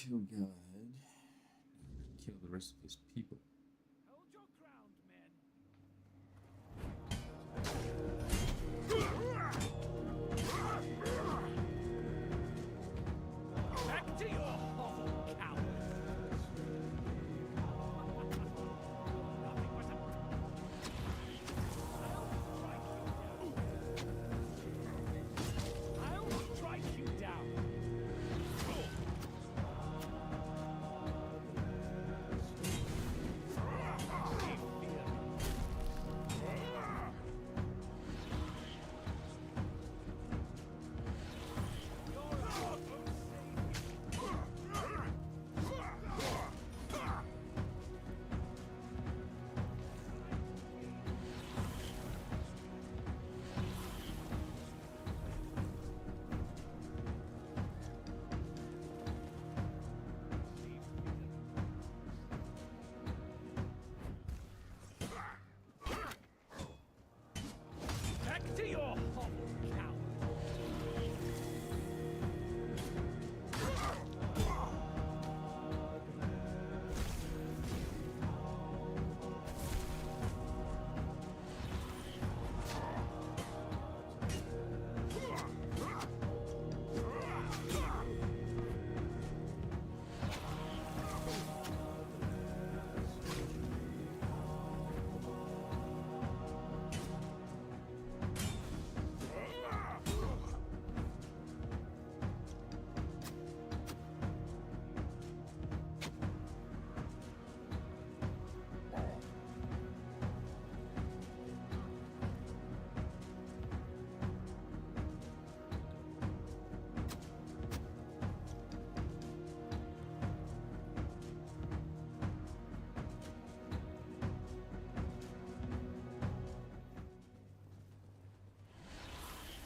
kill God, kill the rest of his people. Hold your ground, men. Back to your hovel, cowards! Nothing but I'll strike you down. Back to your hovel, coward!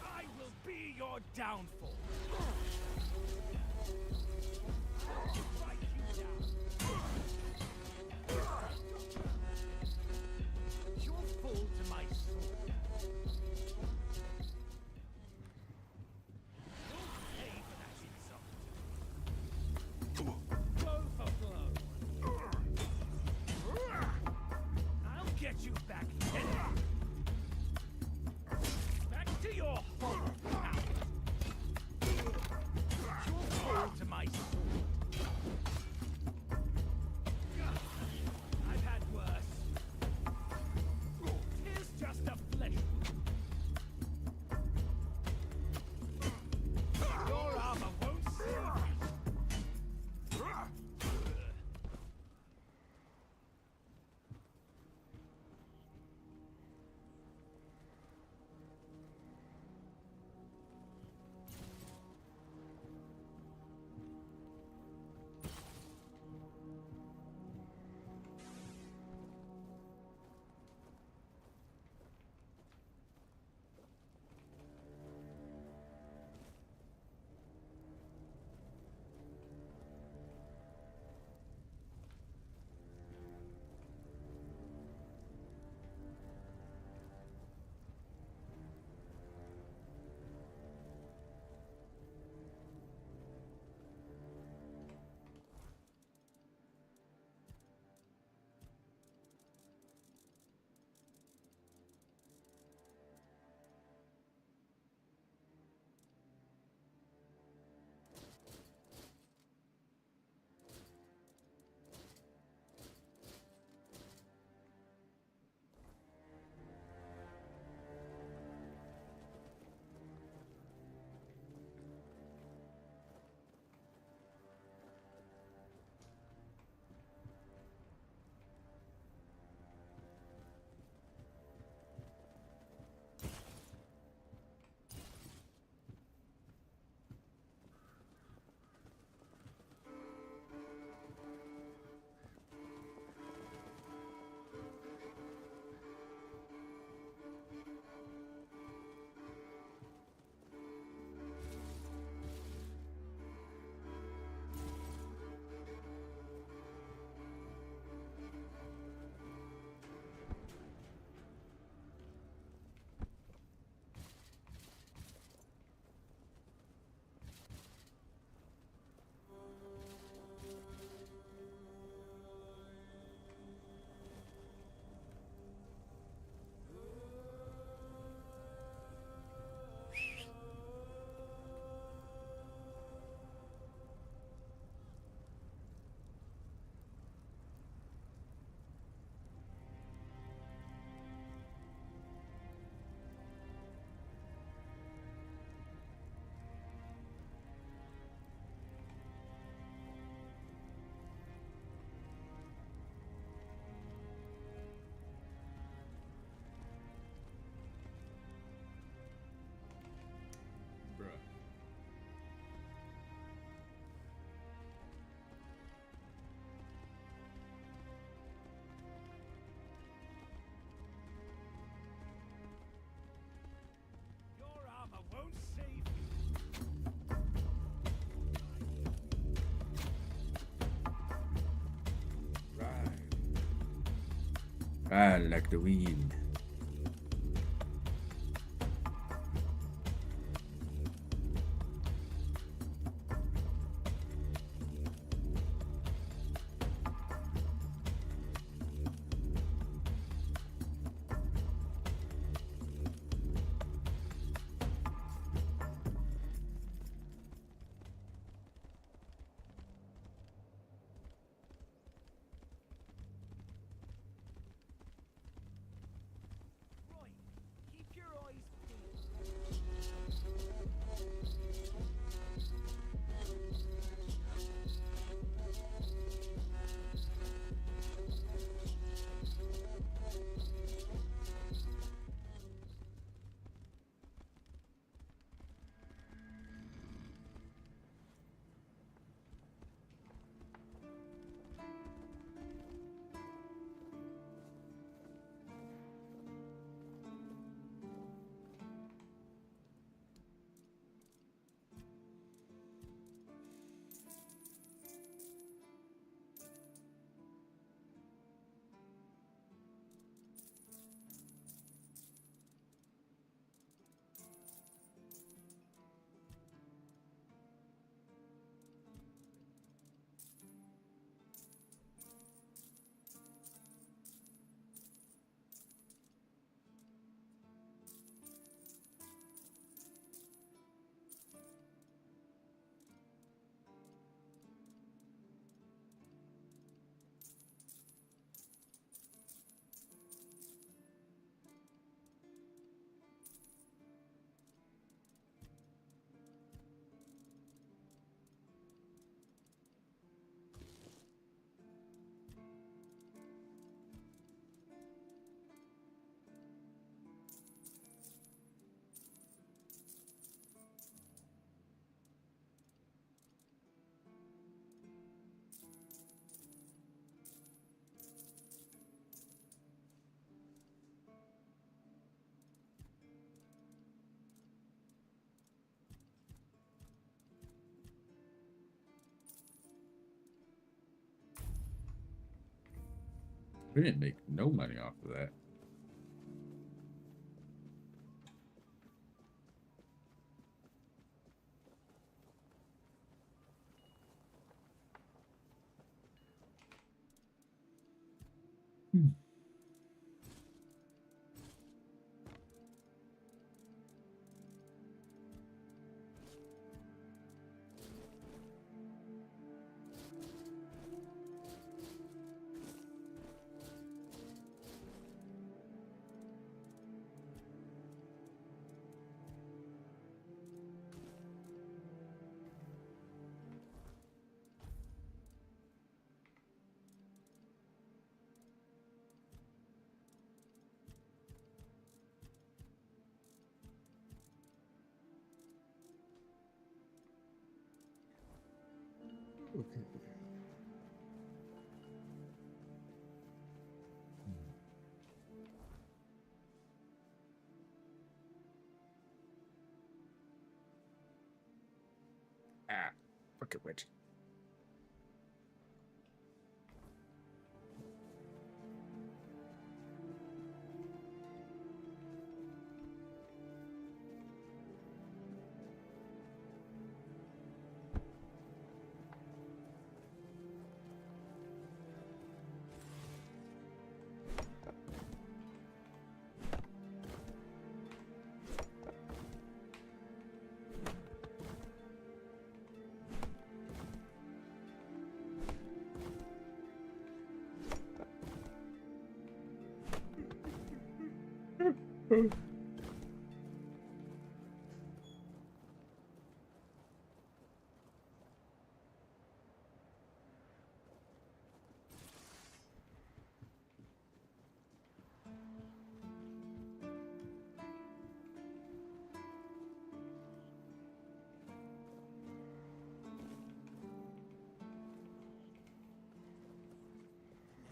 I will be your downfall. I'll strike you down. You'll fall to my sword. You'll pay for that insult. Blow for blow. I'll get you back then. Back to your home, coward. You'll fall to my I like the wind. Right. Keep your eyes peeled. We didn't make no money off of that. Okay. Ah, fuck it, witch.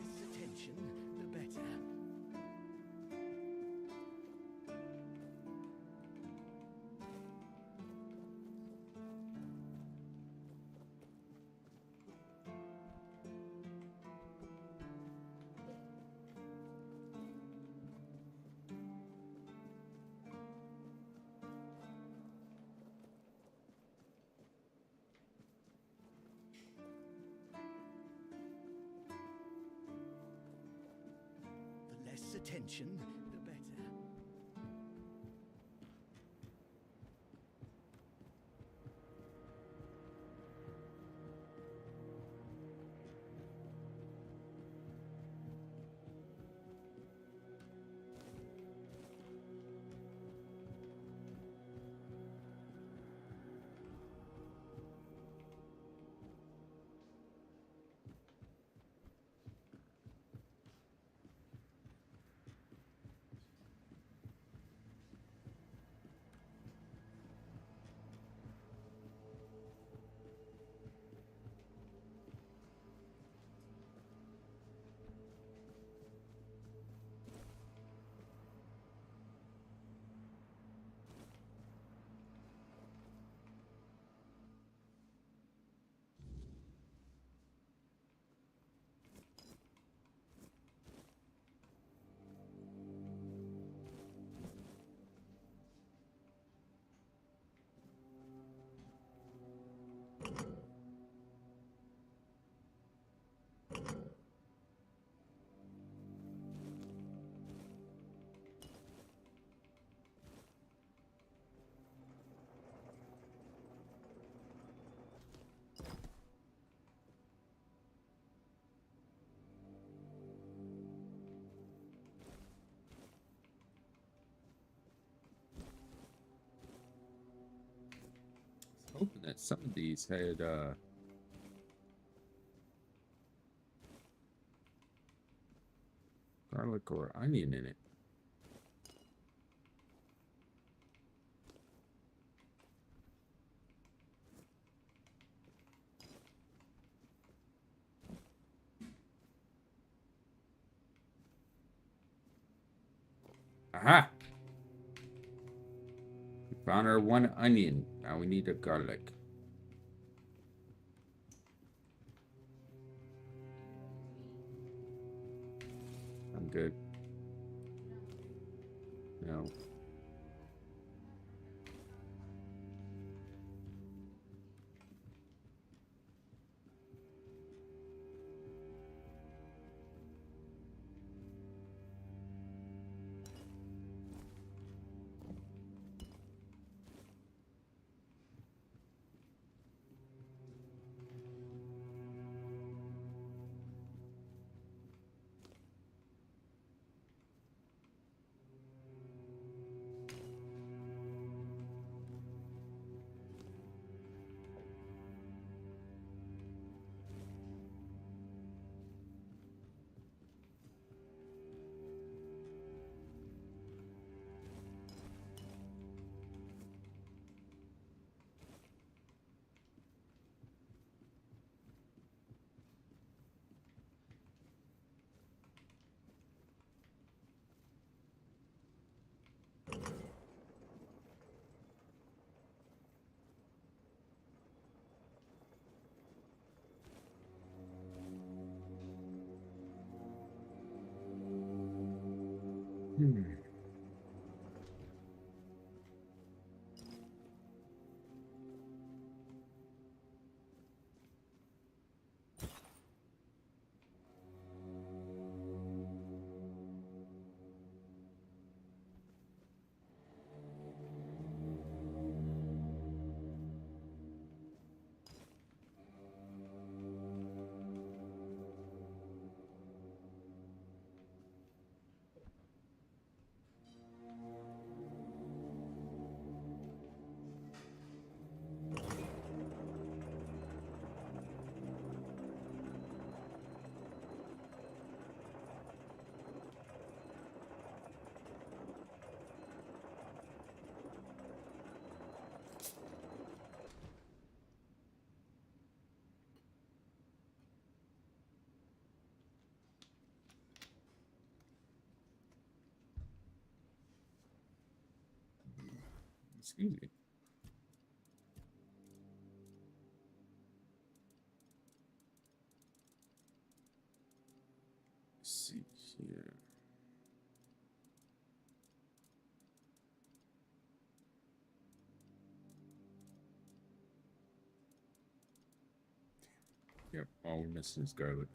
Less attention, the better. attention, the better. Hoping that some of these had garlic or onion in it. Aha! We found our one onion. Now we need a garlic. I'm good. No. Hmm. Excuse me. Let's see here. Yep, all we're missing is garlic.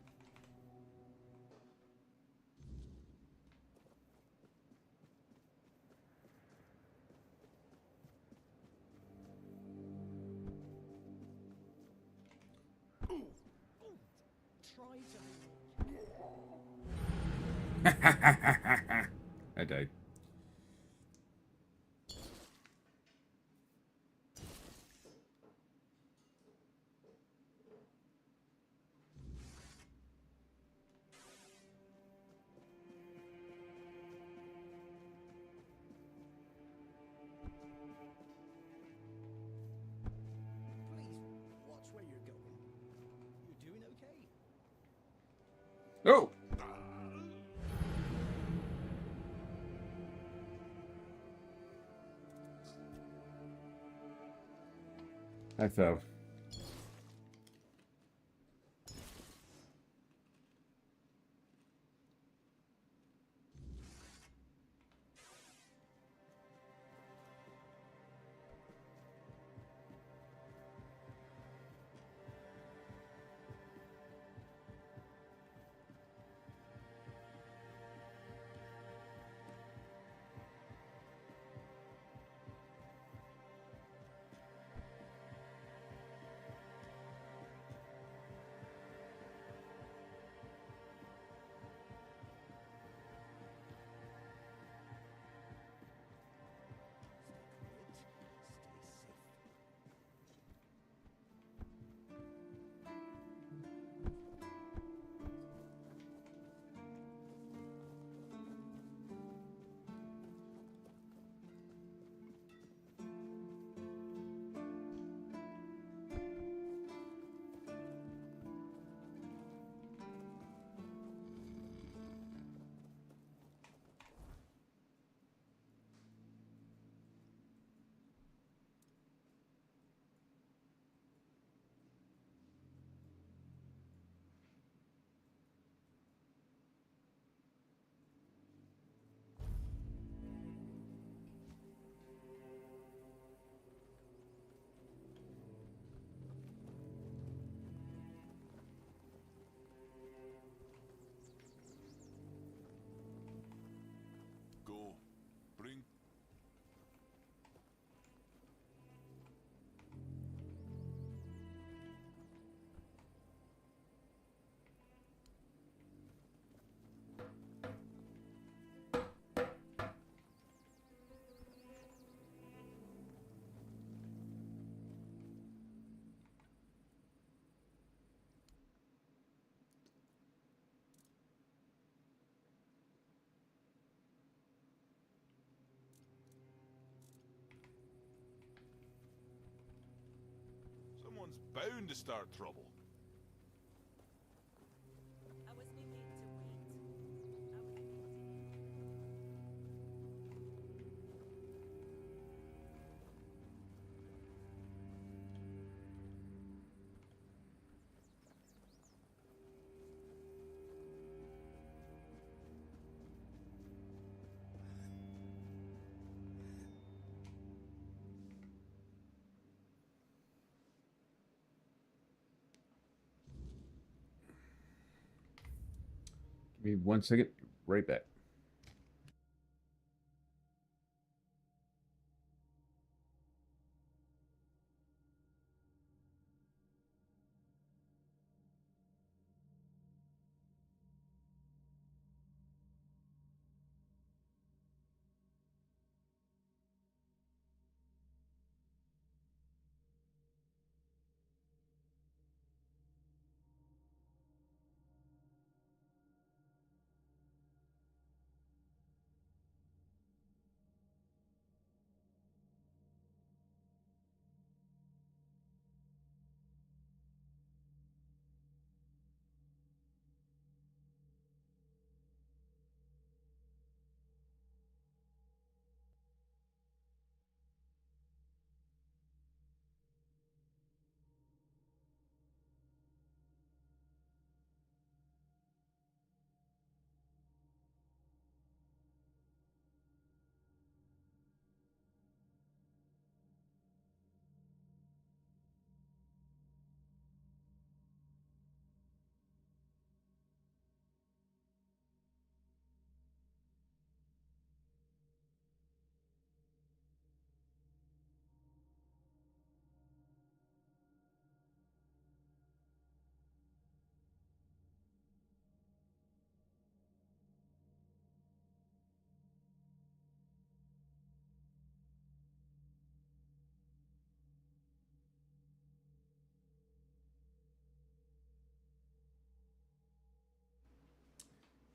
I died. Please watch where you're going. You're doing okay? Oh! I fell. Go. Bring. Someone's bound to start trouble. I was being made to wait. I was waiting. Give me 1 second. Right back.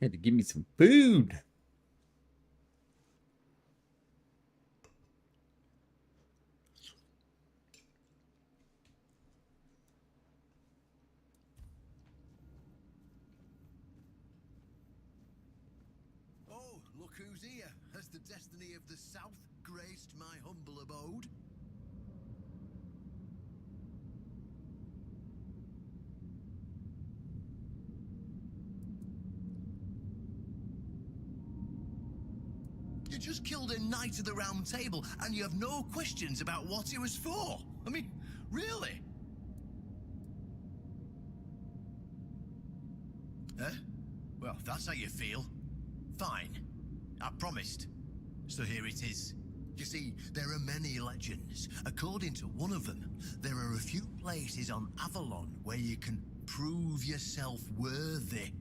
Had to give me some food. Oh, look who's here. Has the destiny of the South graced my humble abode? You just killed a knight of the Round Table, and you have no questions about what it was for. I mean, really? Huh? Well, if that's how you feel, fine. I promised. So here it is. You see, there are many legends. According to one of them, there are a few places on Avalon where you can prove yourself worthy,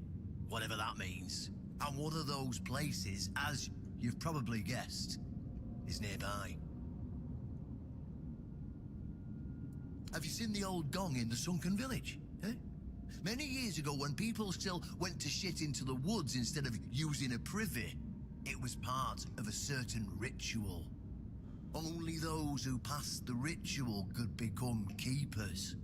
whatever that means. And one of those places, as you've probably guessed, is nearby. Have you seen the old gong in the sunken village? Eh? Many years ago, when people still went to shit into the woods instead of using a privy, it was part of a certain ritual. Only those who passed the ritual could become keepers.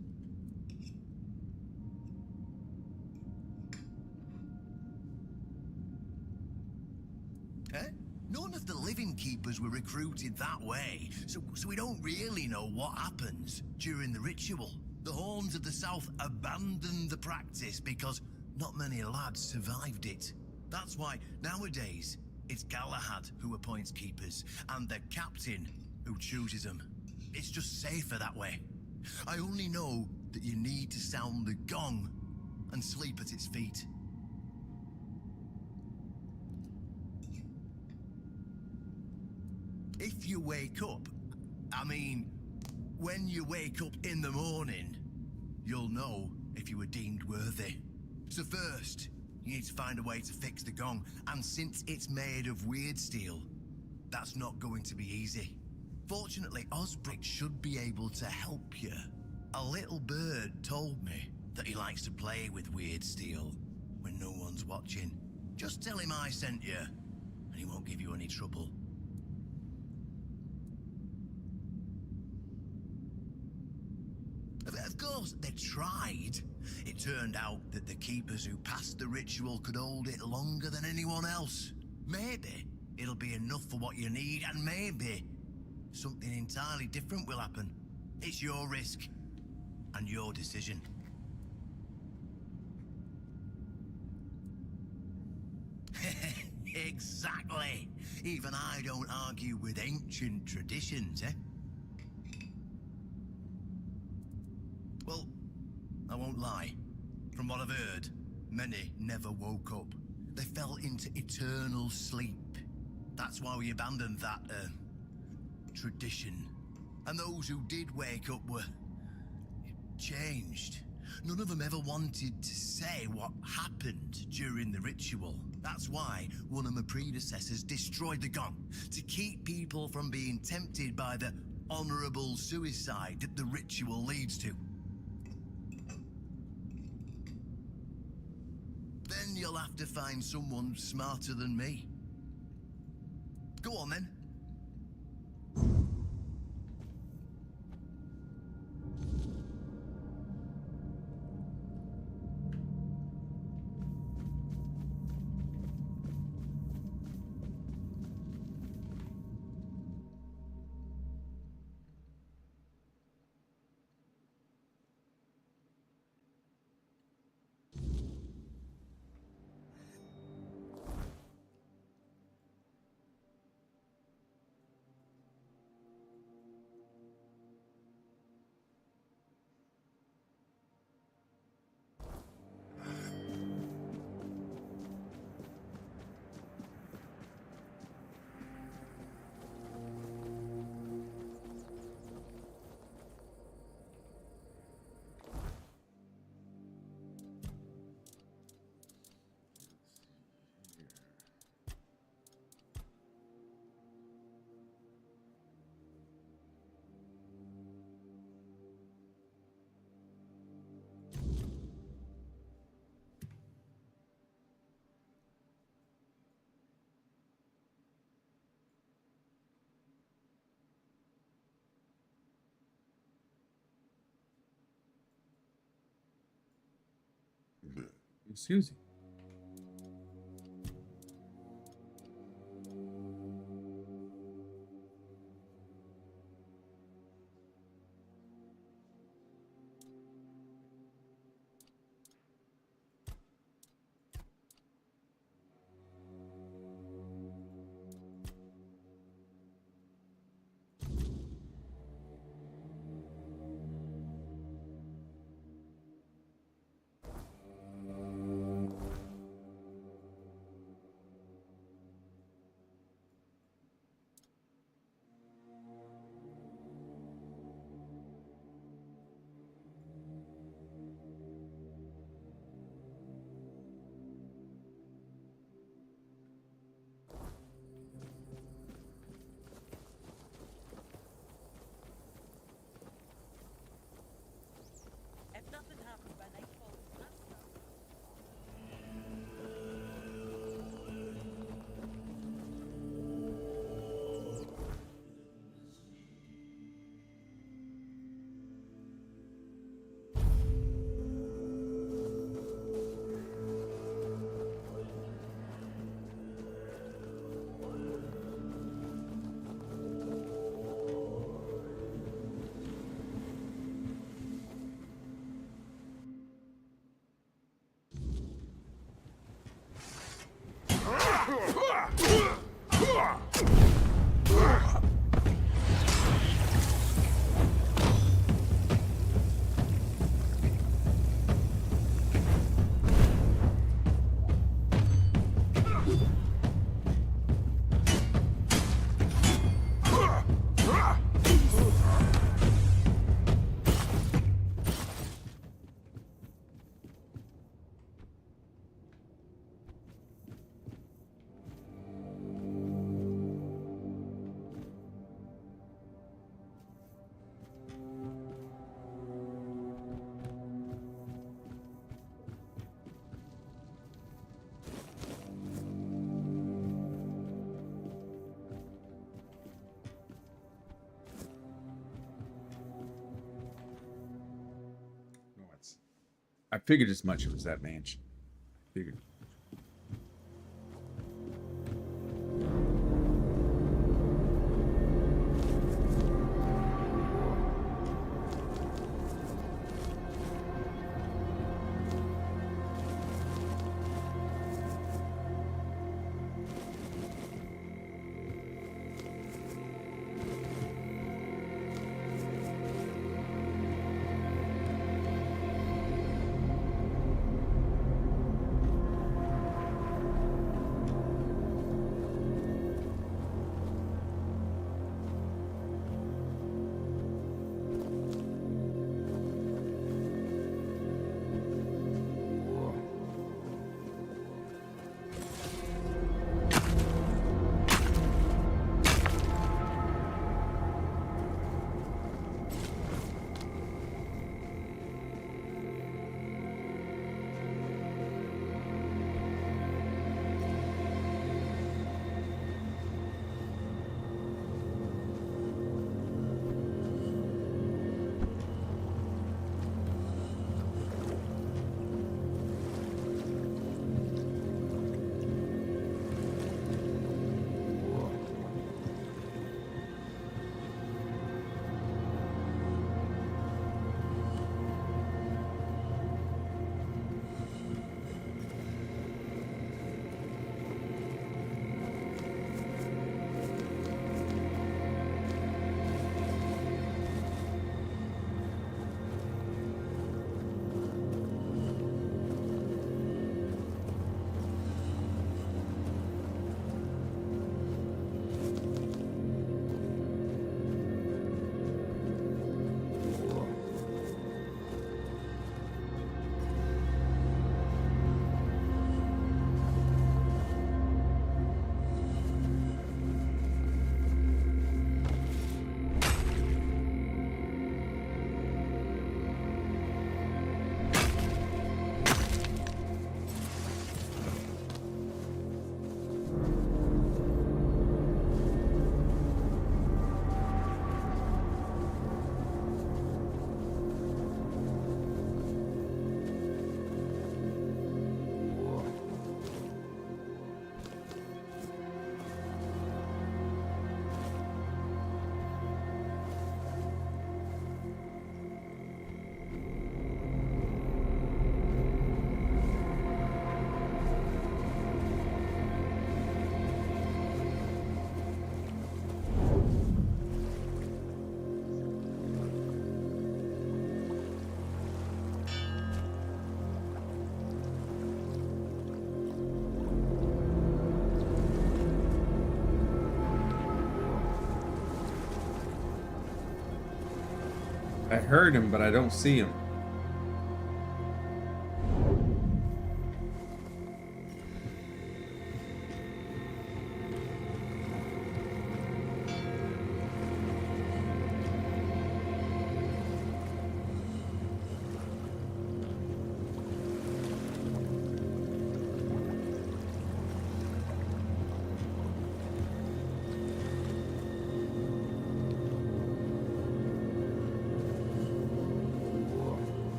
Eh? None of the living keepers were recruited that way, so we don't really know what happens during the ritual. The Horns of the South abandoned the practice because not many lads survived it. That's why nowadays it's Galahad who appoints keepers and the captain who chooses them. It's just safer that way. I only know that you need to sound the gong and sleep at its feet. If you wake up, I mean, when you wake up in the morning, you'll know if you were deemed worthy. So first, you need to find a way to fix the gong, and since it's made of weird steel, that's not going to be easy. Fortunately, Osbrick should be able to help you. A little bird told me that he likes to play with weird steel when no one's watching. Just tell him I sent you, and he won't give you any trouble. Of course, they tried. It turned out that the keepers who passed the ritual could hold it longer than anyone else. Maybe it'll be enough for what you need, and maybe something entirely different will happen. It's your risk and your decision. Exactly. Even I don't argue with ancient traditions, eh? Well, I won't lie. From what I've heard, many never woke up. They fell into eternal sleep. That's why we abandoned that, tradition. And those who did wake up were changed. None of them ever wanted to say what happened during the ritual. That's why one of my predecessors destroyed the gong, to keep people from being tempted by the honorable suicide that the ritual leads to. Then you'll have to find someone smarter than me. Go on then. Susie. If nothing happens by nightfall, that's enough. I figured as much. It was that mansion. I figured. I heard him, but I don't see him.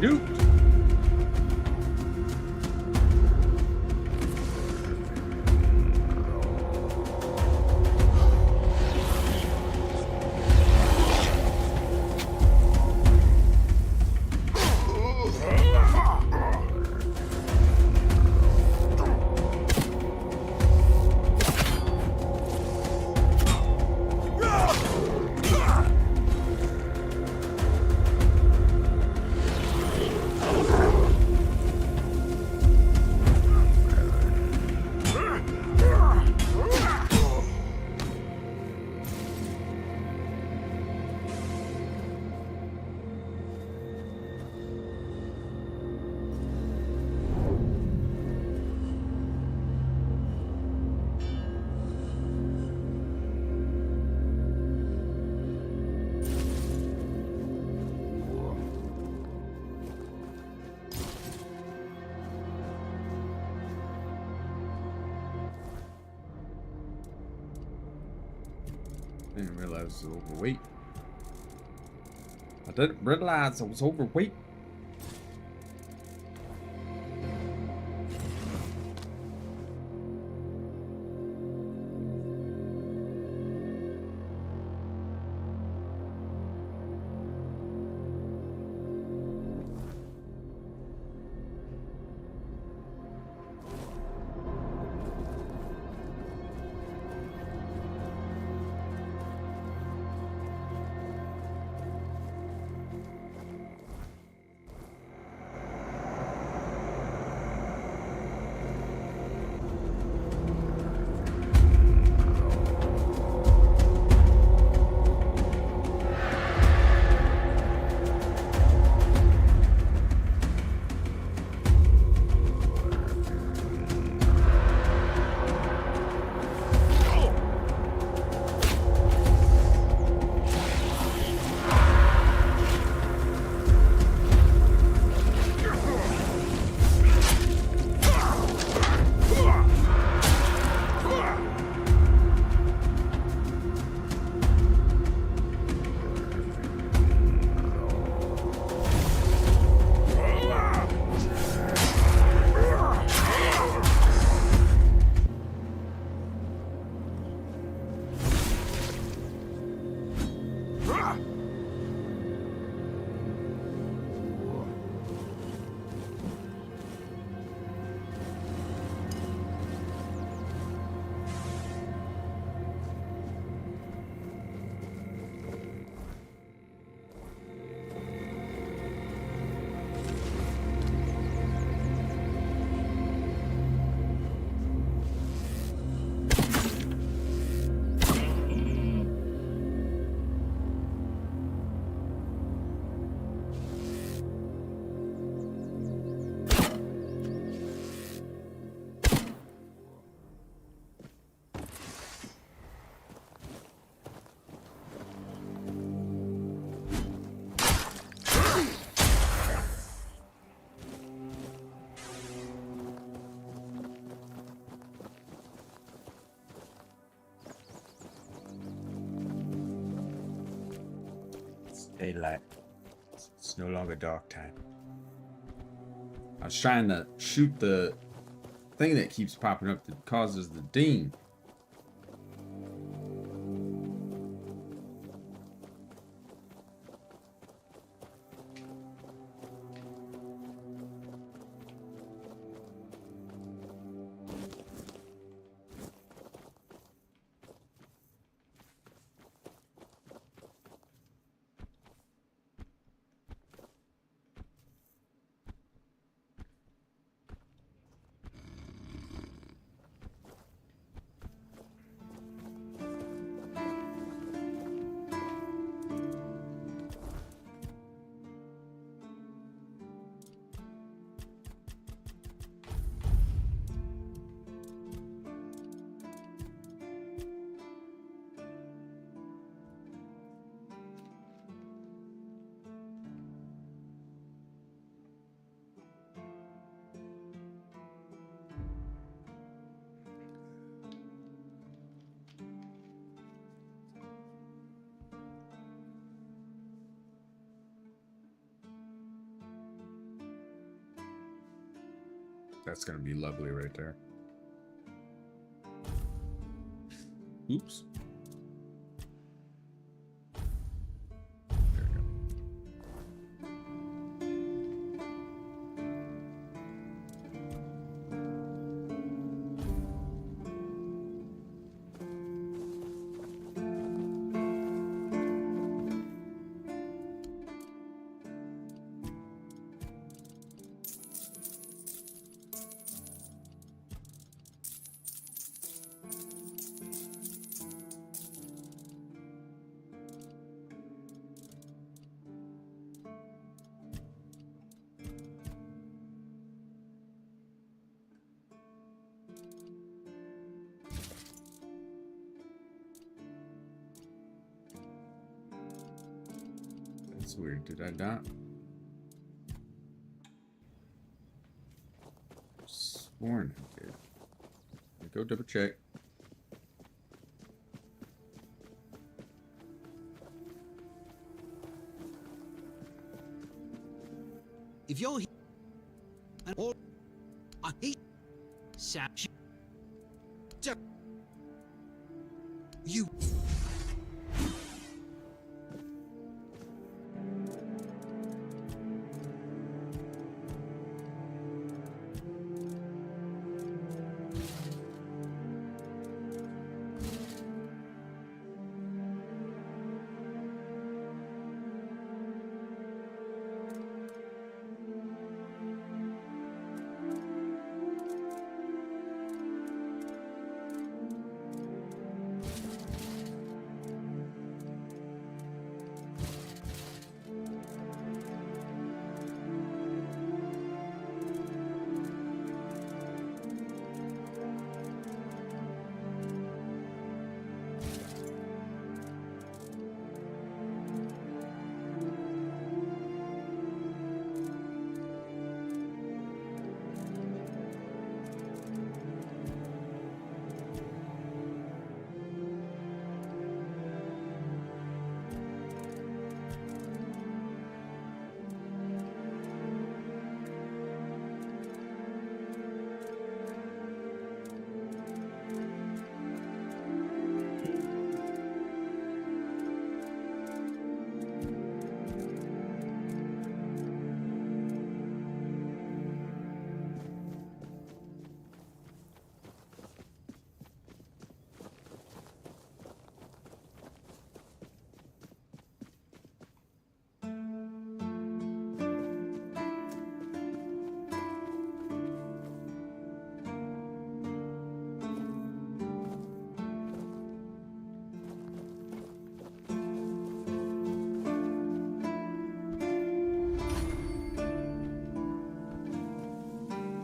Shoot! I didn't realize I was overweight. I didn't realize I was overweight. Daylight. It's no longer dark time. I was trying to shoot the thing that keeps popping up that causes the ding. That's gonna be lovely right there. Oops. There we go. That's weird. Did I not? Sworn I did. Go double check. If you're here, and all I hate you.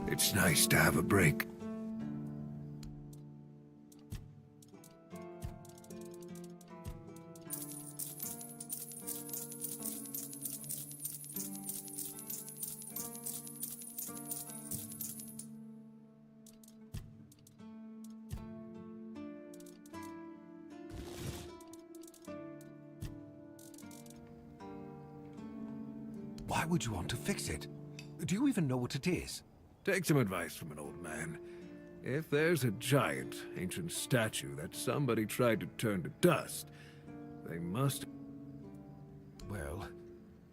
It's nice to have a break. Why would you want to fix it? Do you even know what it is? Take some advice from an old man. If there's a giant, ancient statue that somebody tried to turn to dust, they must... Well,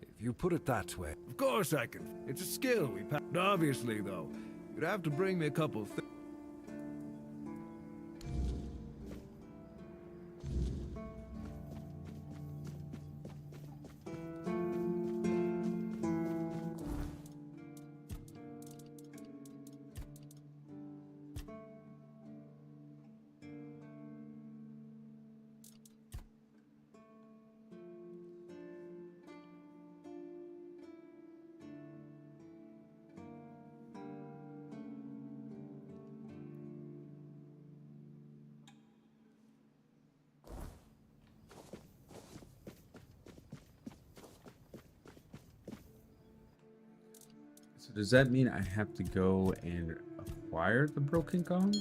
if you put it that way... Of course I can. It's a skill we pass. Obviously, though, you'd have to bring me a couple things. So does that mean I have to go and acquire the broken gong?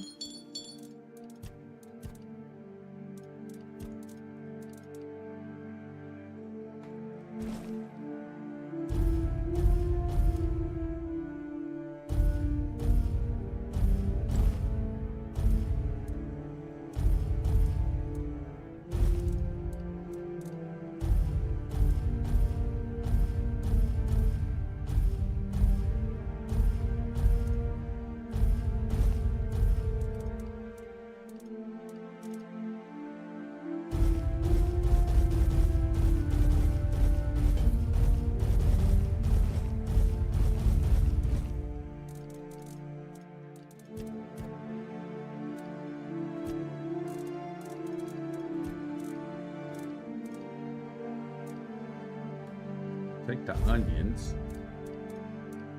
Take the onions.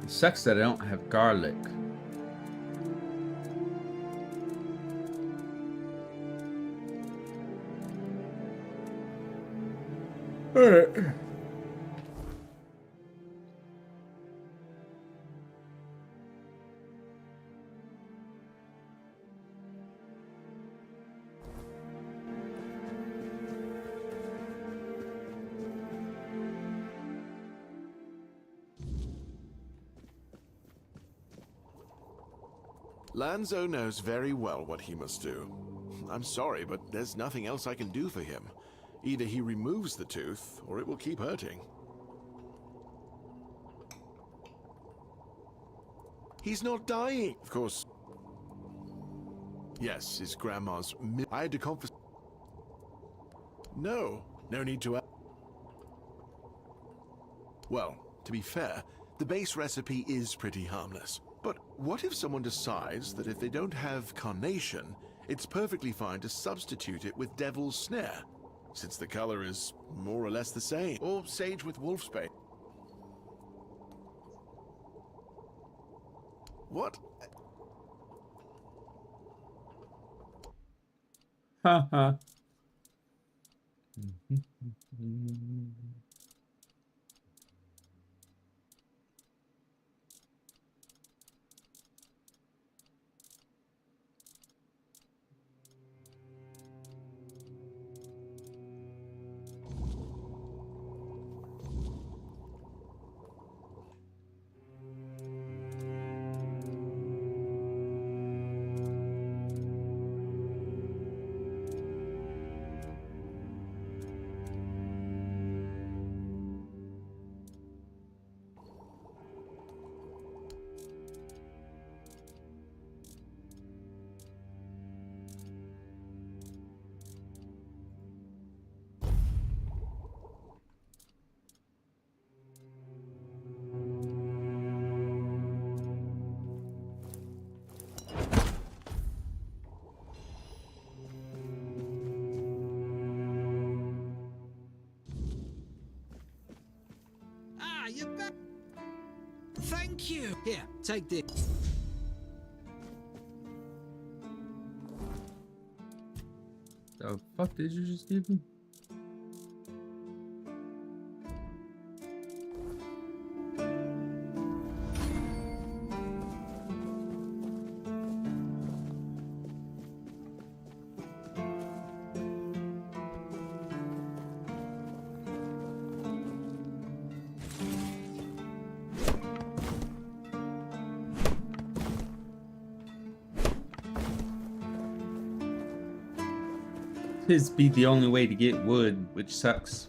It sucks that I don't have garlic. Alright. Lanzo knows very well what he must do. I'm sorry, but there's nothing else I can do for him. Either he removes the tooth, or it will keep hurting. He's not dying! Of course. Yes, his grandma's... I had to confiscate... No need to... Well, to be fair, the base recipe is pretty harmless. But what if someone decides that if they don't have carnation, it's perfectly fine to substitute it with devil's snare, since the color is more or less the same, or sage with wolfsbane? What? Haha. Ah, you're back. Thank you. Here, take this. The fuck did you just give me? This be the only way to get wood, which sucks.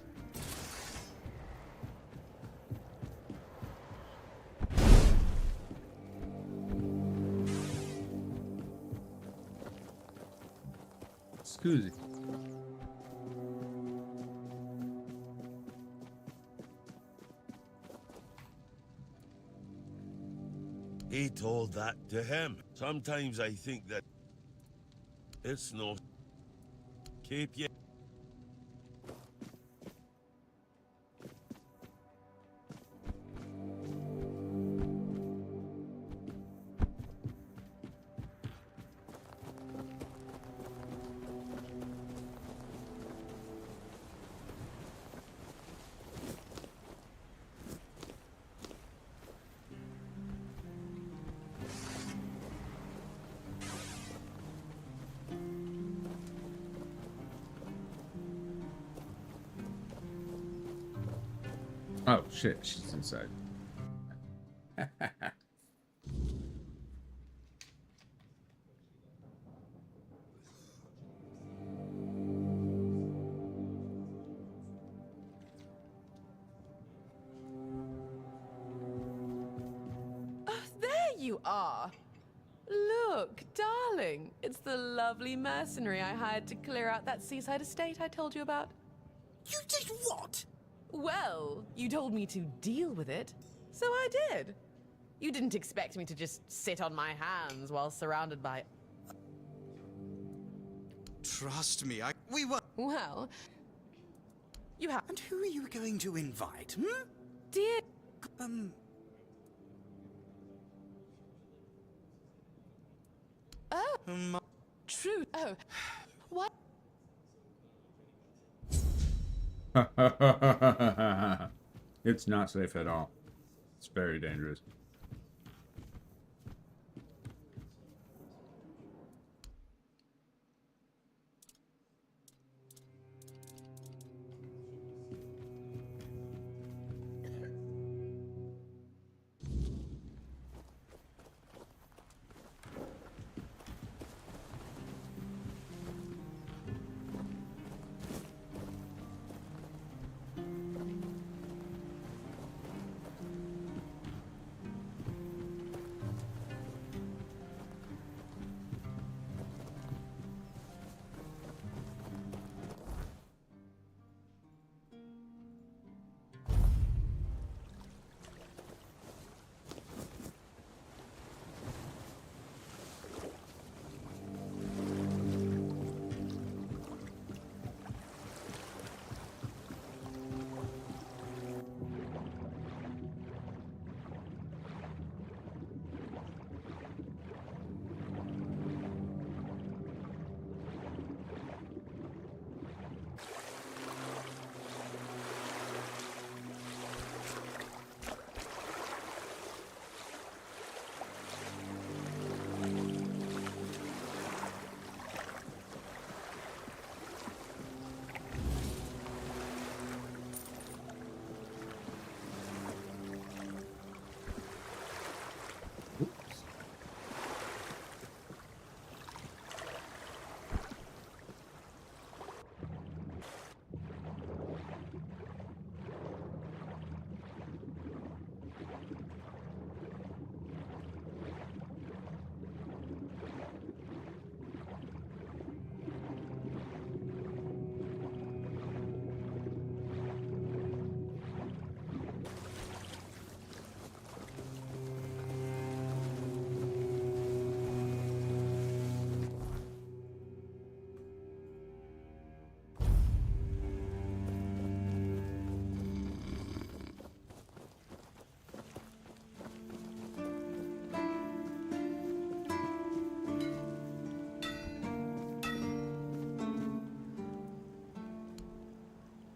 Excuse me. He told that to him. Sometimes I think that it's not. Keep you. Oh shit, she's inside. Oh, there you are. Look, darling, it's the lovely mercenary I hired to clear out that seaside estate I told you about. You did what? Well, you told me to deal with it, so I did. You didn't expect me to just sit on my hands while surrounded by... Trust me, we were. Well, you have... And who are you going to invite, Dear... Oh, true. Oh, what? It's not safe at all. It's very dangerous.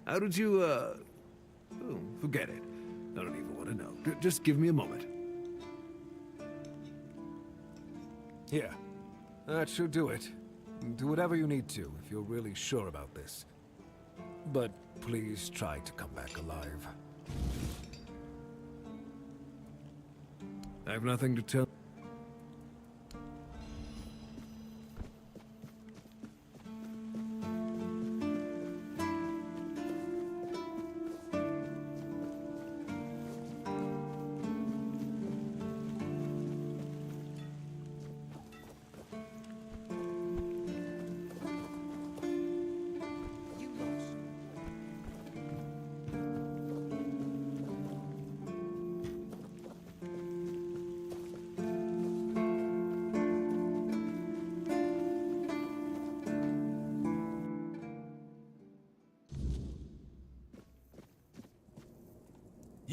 How did you, Oh, forget it. I don't even want to know. Just give me a moment. Here. That should do it. Do whatever you need to if you're really sure about this. But please try to come back alive. I have nothing to tell.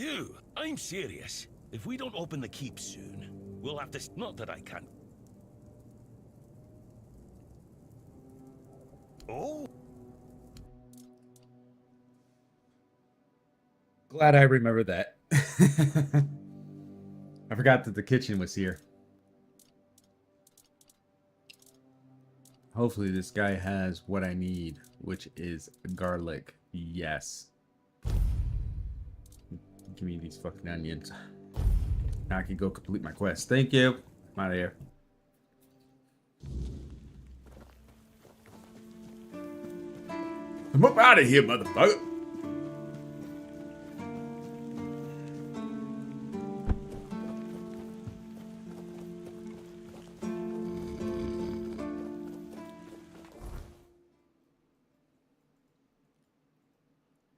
You! I'm serious. If we don't open the keep soon, we'll have to... Not that I can't... Oh! Glad I remember that. I forgot that the kitchen was here. Hopefully this guy has what I need, which is garlic. Yes. Give me these fucking onions. Now I can go complete my quest. Thank you. I'm out of here. I'm up out of here, motherfucker.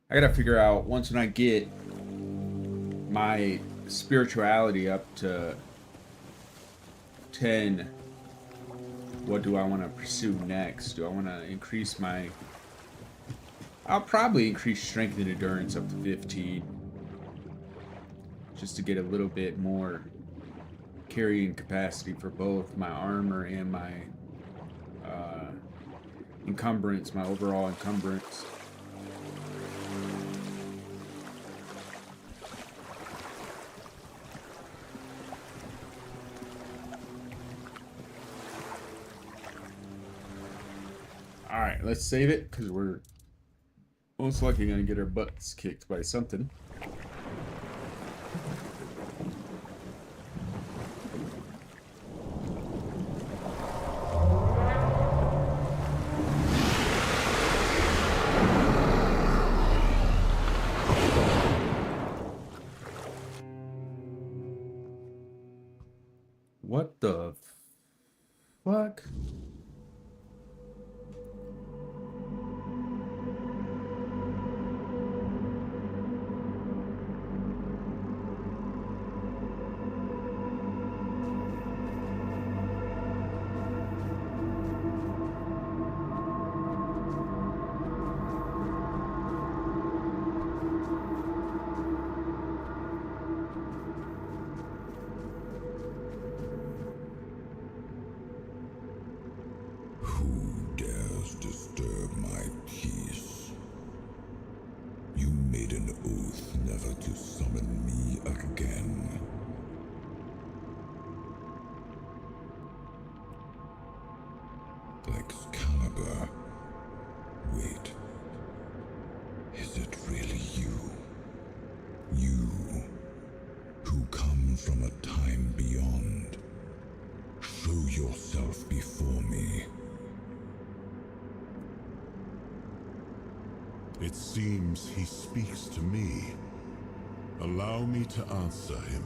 I gotta figure out, once when I get my spirituality up to 10, what do I want to pursue next? Do I want to increase my... I'll probably increase strength and endurance up to 15. Just to get a little bit more carrying capacity for both my armor and my encumbrance, my overall encumbrance. Alright, let's save it, because we're most likely going to get our butts kicked by something. What the fuck? It seems he speaks to me. Allow me to answer him.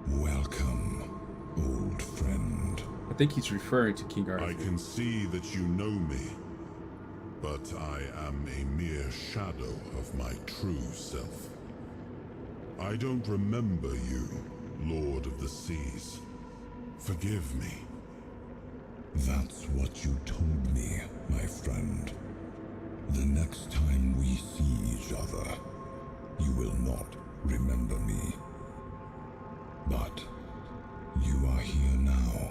Welcome, old friend. I think he's referring to King Arthur. I can see that you know me, but I am a mere shadow of my true self. I don't remember you, Lord of the Seas. Forgive me. That's what you told me, my friend. The next time we see each other, you will not remember me. But you are here now.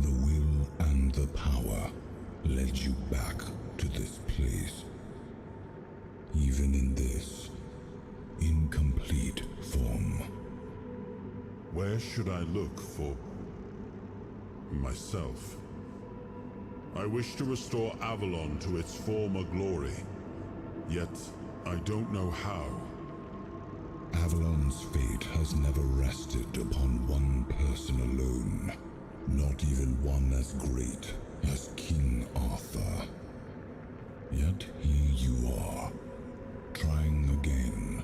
The will and the power led you back to this place. Even in this incomplete form. Where should I look for myself? I wish to restore Avalon to its former glory, yet I don't know how. Avalon's fate has never rested upon one person alone, not even one as great as King Arthur. Yet here you are, trying again,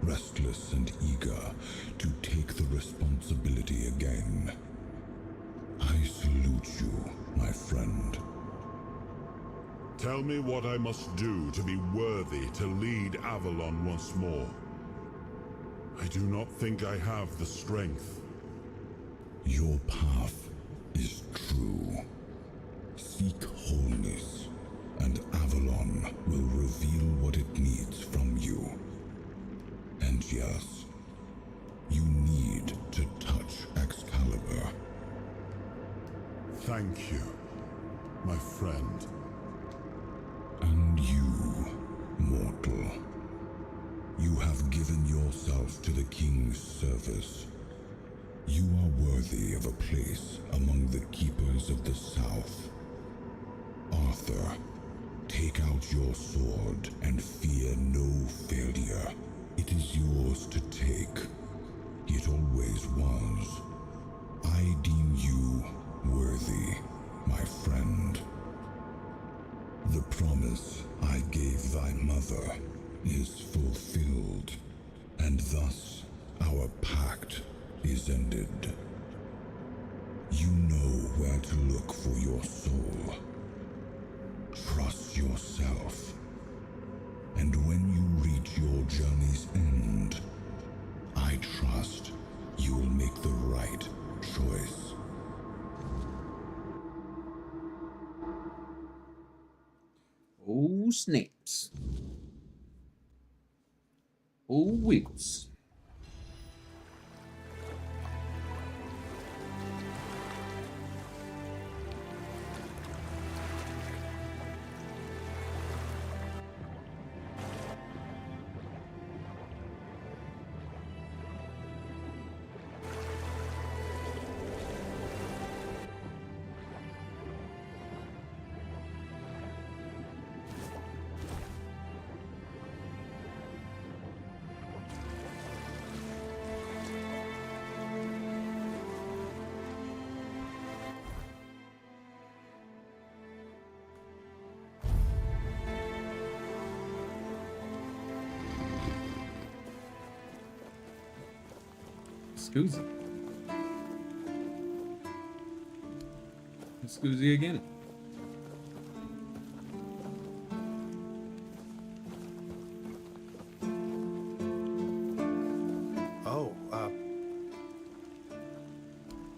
restless and eager to take the responsibility again. I salute you, my friend. Tell me what I must do to be worthy to lead Avalon once more. I do not think I have the strength. Your path is true. Seek wholeness, and Avalon will reveal what it needs from you. And And yes, you need to touch Excalibur. Thank you, my friend. And you, mortal. You have given yourself to the king's service. You are worthy of a place among the keepers of the South. Arthur, take out your sword and fear no failure. It is yours to take. It always was. I deem you worthy, my friend. The promise I gave thy mother is fulfilled, and thus our pact is ended. You know where to look for your soul. Trust yourself. And when you reach your journey's end, I trust you will make the right choice. Oh, snaps. Oh, wiggles. Scoozy. Scoozy again. Oh,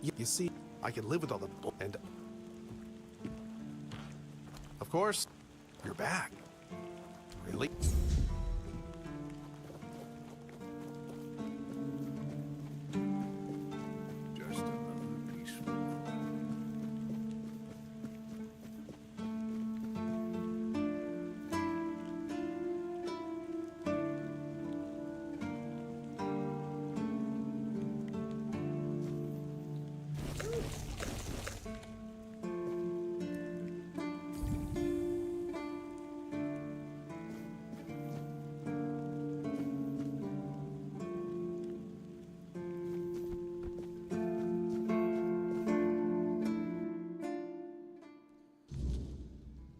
you see, I can live with all the and of course, you're back. Really? Just another peaceful.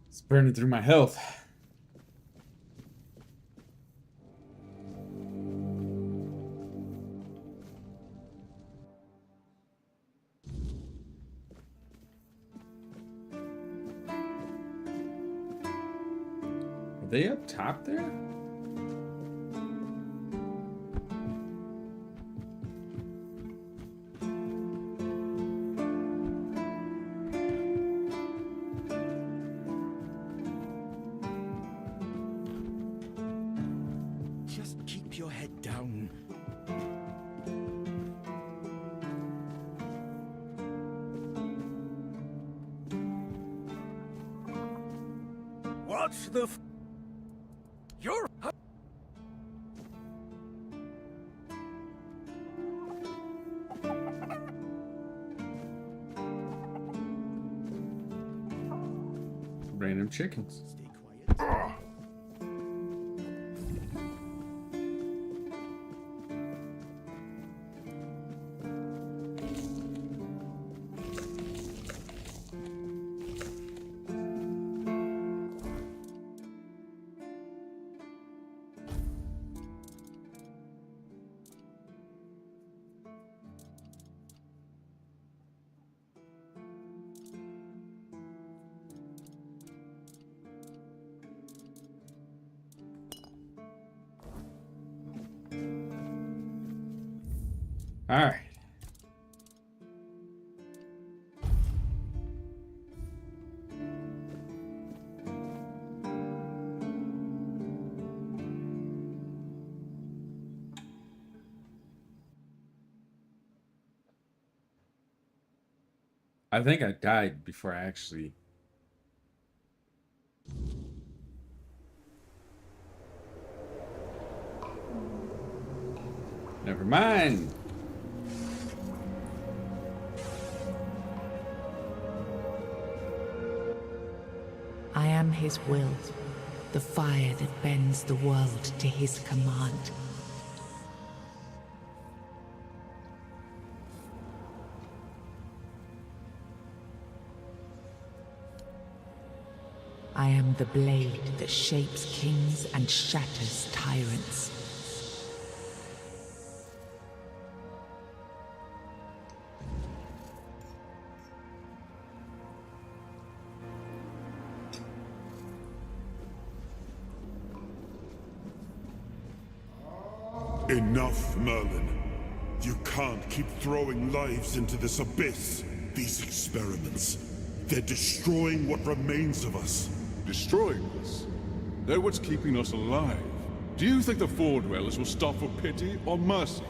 It's burning through my health. Are they up top there? Just keep your head down. What's the You're Random chickens. Stay quiet. All right. I think I died before I actually... Never mind. I am his will, the fire that bends the world to his command. I am the blade that shapes kings and shatters tyrants. Enough, Merlin. You can't keep throwing lives into this abyss. These experiments, they're destroying what remains of us. Destroying us? They're what's keeping us alive. Do you think the Four Dwellers will stop for pity or mercy?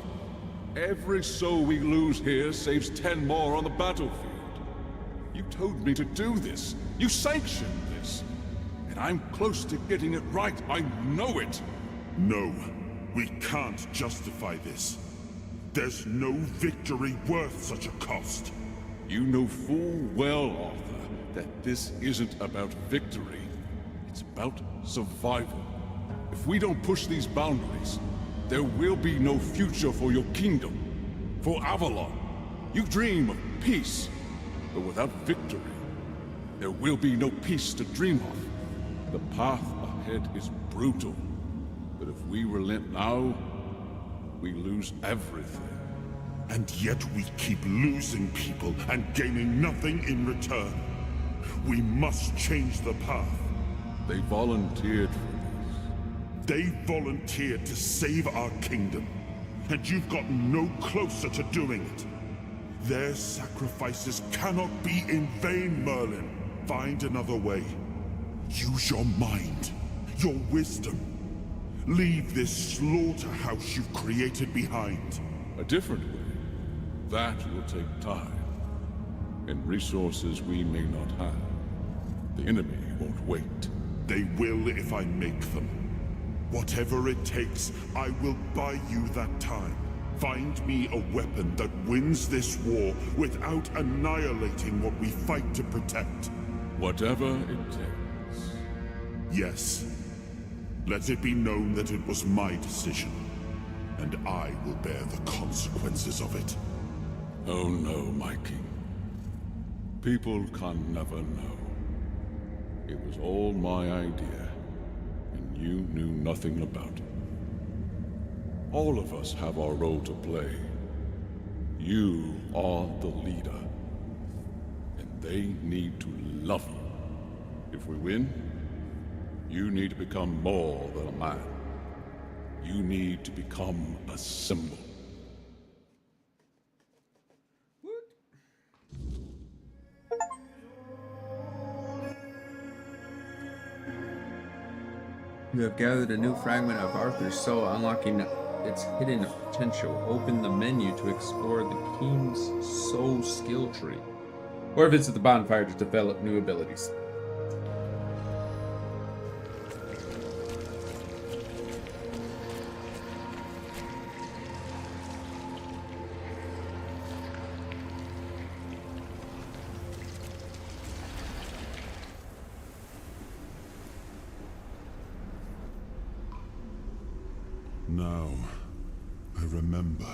Every soul we lose here saves 10 more on the battlefield. You told me to do this. You sanctioned this. And I'm close to getting it right. I know it. No. We can't justify this. There's no victory worth such a cost. You know full well, Arthur, that this isn't about victory. It's about survival. If we don't push these boundaries, there will be no future for your kingdom. For Avalon. You dream of peace, but without victory, there will be no peace to dream of. The path ahead is brutal. But if we relent now, we lose everything. And yet we keep losing people and gaining nothing in return. We must change the path. They volunteered for this. They volunteered to save our kingdom. And you've gotten no closer to doing it. Their sacrifices cannot be in vain, Merlin. Find another way. Use your mind, your wisdom. Leave this slaughterhouse you've created behind. A different way. That will take time. And resources we may not have. The enemy won't wait. They will if I make them. Whatever it takes, I will buy you that time. Find me a weapon that wins this war without annihilating what we fight to protect. Whatever it takes. Yes. Let it be known that it was my decision, and I will bear the consequences of it. Oh no, my king. People can never know. It was all my idea, and you knew nothing about it. All of us have our role to play. You are the leader, and they need to love you. If we win, you need to become more than a man. You need to become a symbol. You have gathered a new fragment of Arthur's soul, unlocking its hidden potential. Open the menu to explore the King's soul skill tree. Or visit the bonfire to develop new abilities. Now, I remember.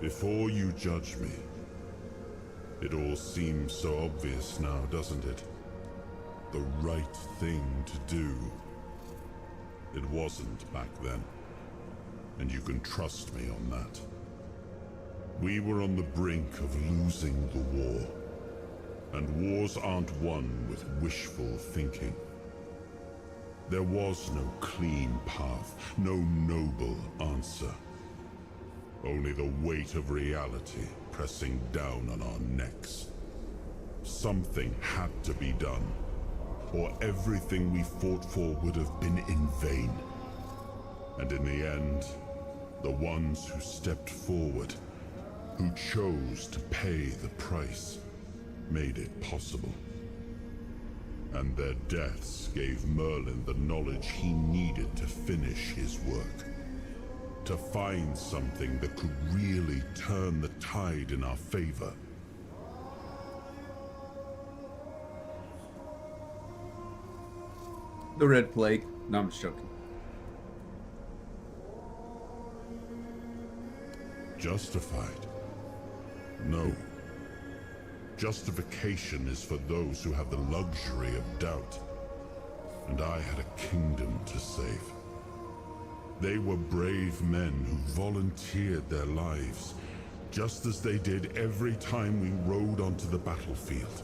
Before you judge me, it all seems so obvious now, doesn't it? The right thing to do. It wasn't back then, and you can trust me on that. We were on the brink of losing the war, and wars aren't won with wishful thinking. There was no clean path, no noble answer. Only the weight of reality pressing down on our necks. Something had to be done, or everything we fought for would have been in vain. And in the end, The ones who stepped forward, who chose to pay the price, made it possible. And their deaths gave Merlin the knowledge he needed to finish his work. To find something that could really turn the tide in our favor. The Red Plague. No, I'm just joking. Justified? No. Justification is for those who have the luxury of doubt. And I had a kingdom to save. They were brave men who volunteered their lives, just as they did every time we rode onto the battlefield.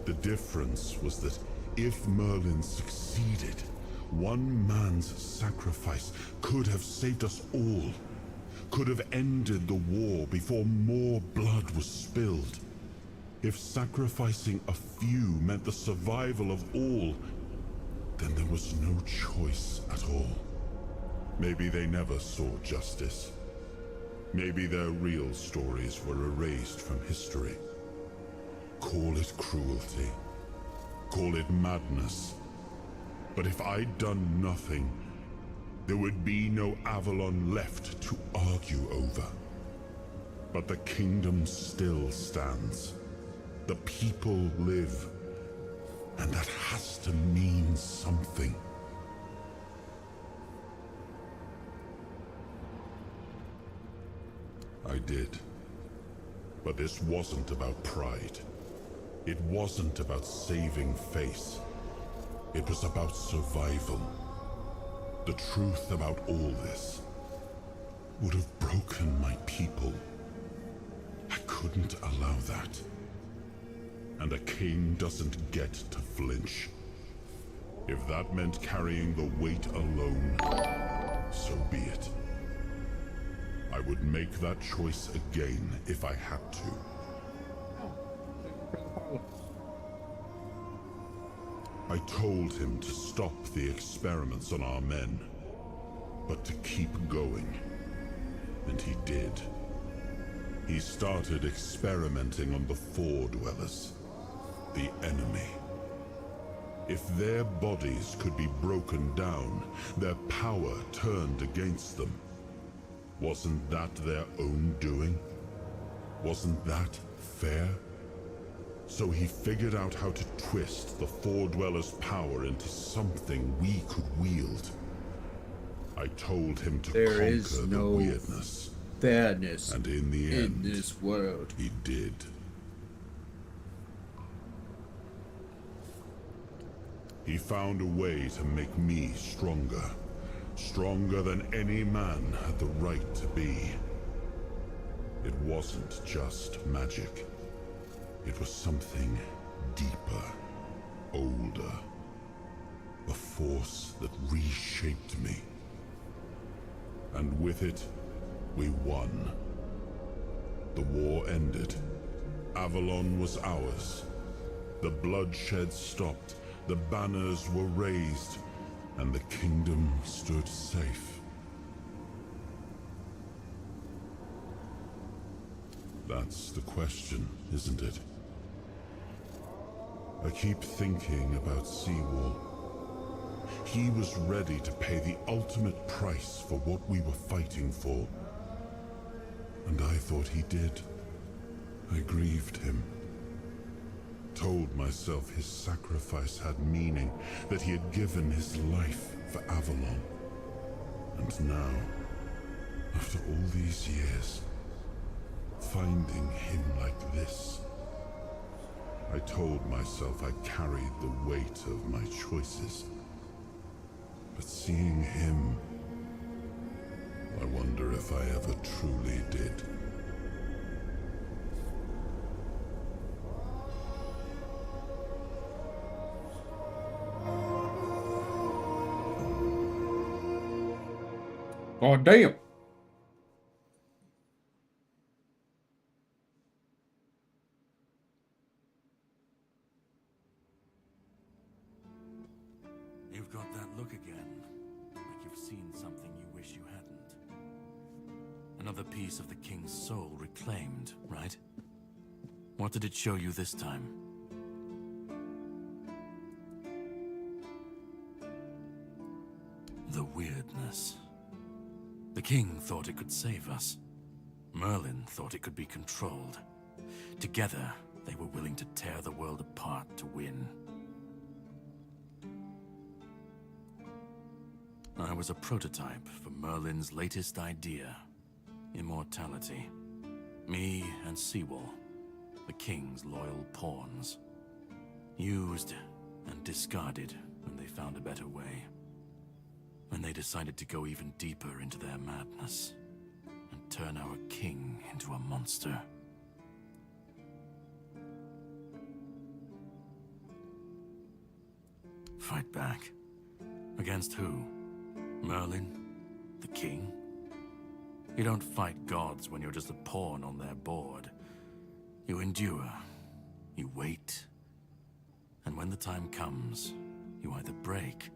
The difference was that if Merlin succeeded, one man's sacrifice could have saved us all. Could have ended the war before more blood was spilled. If sacrificing a few meant the survival of all, then there was no choice at all. Maybe they never saw justice. Maybe their real stories were erased from history. Call it cruelty. Call it madness. But if I'd done nothing, there would be no Avalon left to argue over. But the kingdom still stands. The people live. And that has to mean something. I did. But this wasn't about pride. It wasn't about saving face. It was about survival. The truth about all this would have broken my people. I couldn't allow that. And a king doesn't get to flinch. If that meant carrying the weight alone, so be it. I would make that choice again if I had to. I told him to stop the experiments on our men, but to keep going. And he did. He started experimenting on the Four Dwellers, the enemy. If their bodies could be broken down, their power turned against them. Wasn't that their own doing? Wasn't that fair? So he figured out how to twist the Four Dwellers' power into something we could wield. I told him to conquer the weirdness. Fairness. And in the end, this world, he did. He found a way to make me stronger. Stronger than any man had the right to be. It wasn't just magic. It was something deeper, older. A force that reshaped me. And with it, we won. The war ended. Avalon was ours. The bloodshed stopped. The banners were raised. And the kingdom stood safe. That's the question, isn't it? I keep thinking about Seawall. He was ready to pay the ultimate price for what we were fighting for. And I thought he did. I grieved him. Told myself his sacrifice had meaning, that he had given his life for Avalon. And now, after all these years, finding him like this, I told myself I carried the weight of my choices. But seeing him, I wonder if I ever truly did. Oh, damn. You've got that look again, like you've seen something you wish you hadn't. Another piece of the king's soul reclaimed, right? What did it show you this time? The weirdness. The king thought it could save us. Merlin thought it could be controlled. Together, they were willing to tear the world apart to win. I was a prototype for Merlin's latest idea, immortality. Me and Seawall, the king's loyal pawns. Used and discarded when they found a better way. When they decided to go even deeper into their madness and turn our king into a monster. Fight back. Against who? Merlin? The king? You don't fight gods when you're just a pawn on their board. You endure. You wait. And when the time comes, you either break,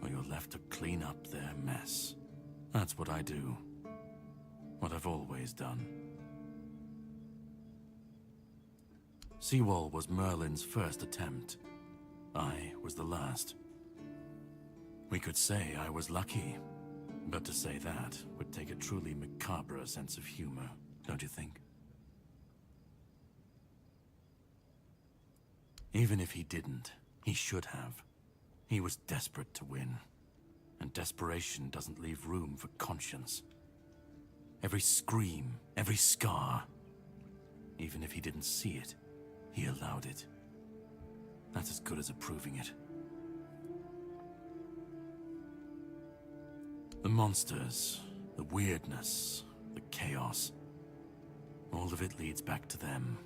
or you're left to clean up their mess. That's what I do. What I've always done. Seawall was Merlin's first attempt. I was the last. We could say I was lucky, but to say that would take a truly macabre sense of humor, don't you think? Even if he didn't, he should have. He was desperate to win, and desperation doesn't leave room for conscience. Every scream, every scar, even if he didn't see it, he allowed it. That's as good as approving it. The monsters, the weirdness, the chaos, all of it leads back to them.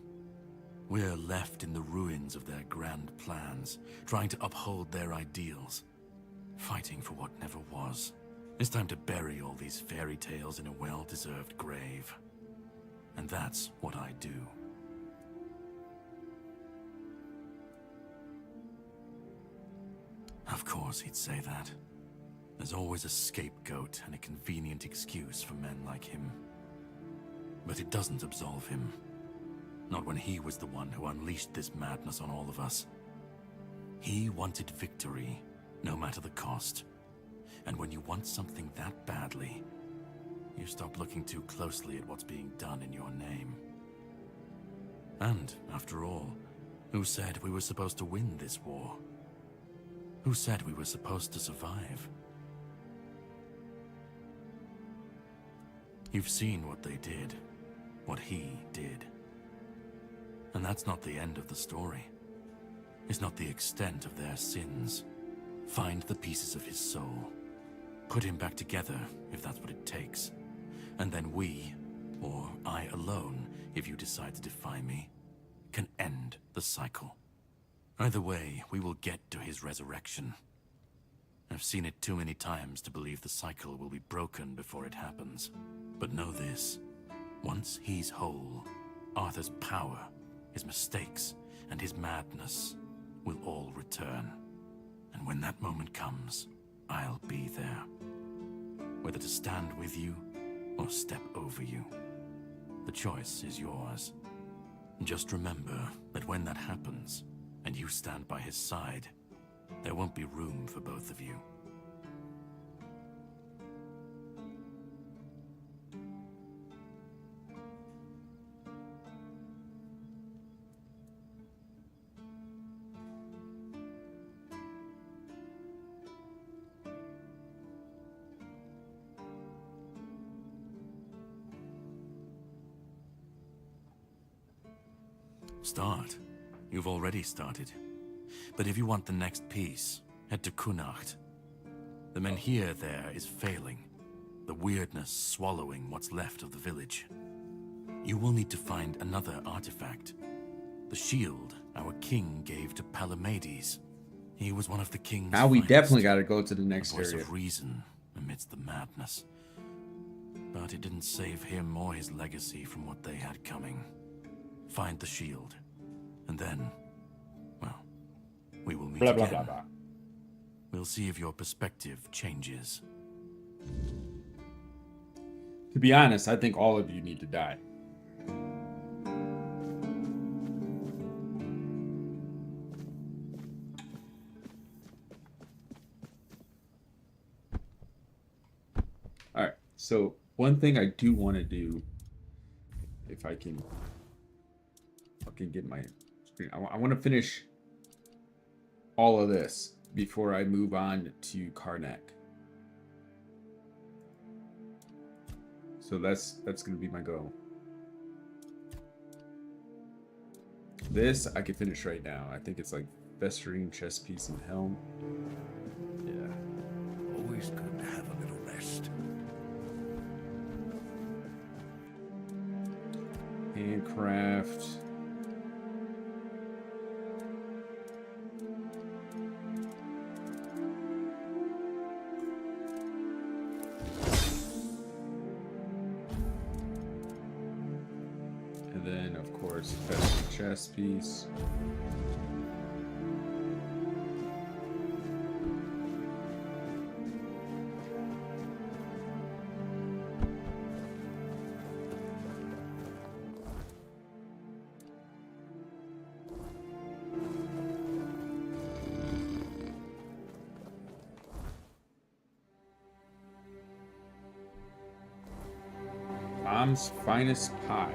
We're left in the ruins of their grand plans, trying to uphold their ideals, fighting for what never was. It's time to bury all these fairy tales in a well-deserved grave. And that's what I do. Of course he'd say that. There's always a scapegoat and a convenient excuse for men like him. But it doesn't absolve him. Not when he was the one who unleashed this madness on all of us. He wanted victory, no matter the cost. And when you want something that badly, you stop looking too closely at what's being done in your name. And, after all, who said we were supposed to win this war? Who said we were supposed to survive? You've seen what they did, what he did. And that's not the end of the story. It's not the extent of their sins. Find the pieces of his soul. Put him back together, if that's what it takes. And then we, or I alone, if you decide to defy me, can end the cycle. Either way, we will get to his resurrection. I've seen it too many times to believe the cycle will be broken before it happens. But know this, once he's whole, Arthur's power, his mistakes, and his madness will all return. And when that moment comes, I'll be there. Whether to stand with you, or step over you. The choice is yours. Just remember that when that happens, and you stand by his side, there won't be room for both of you. Start. You've already started. But if you want the next piece, head to Kunacht. The Menhir there is failing, the weirdness swallowing what's left of the village. You will need to find another artifact. The shield our king gave to Palamedes. He was one of the king's Now we finest, definitely got to go to the next a voice area. of reason amidst the madness. But it didn't save him or his legacy from what they had coming. Find the shield, and then, well, we will meet Blah, again. blah, blah, blah. We'll see if your perspective changes. To be honest, I think all of you need to die. Alright, so one thing I do want to do, if I can fucking get my screen, I want to finish all of this before I move on to Karnak. So that's going to be my goal. This I can finish right now. I think it's like Festering, chess piece, and helm. Yeah. Always good to have a little rest. Handcraft. And then, of course, Festering chess piece. Mom's finest pie.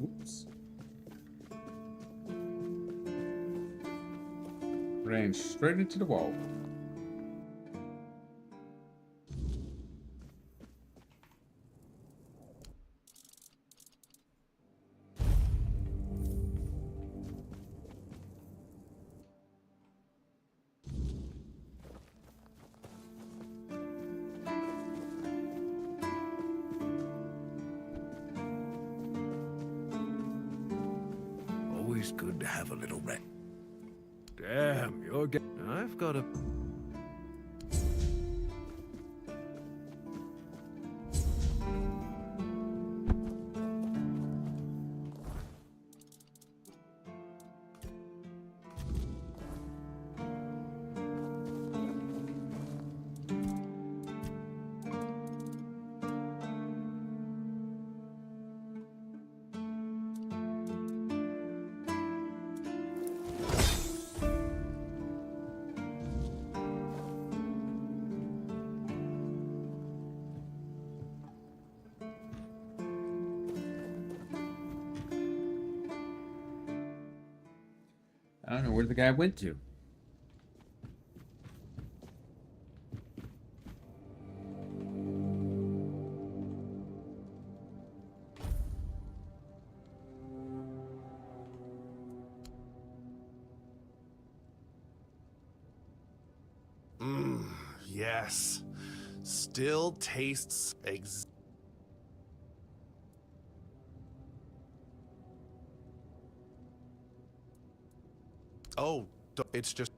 Oops. Ran straight into the wall. Always good to have a little rest. Damn, you're getting... I've got a... I don't know where the guy went to. yes. Still tastes Oh, it's just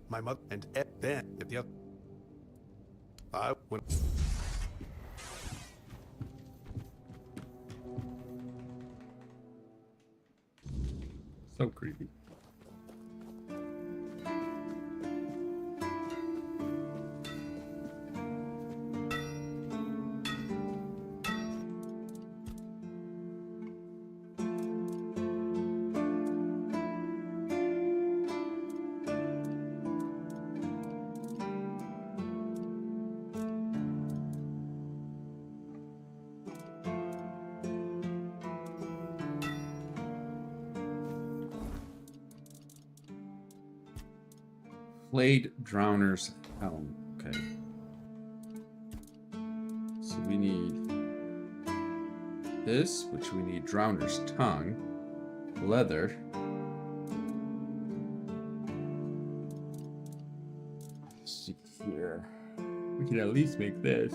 my mother and then the other. I went. So creepy. Flayed Drowner's Helm. Okay. So we need this, which we need Drowner's Tongue, leather. Let's see here. We can at least make this.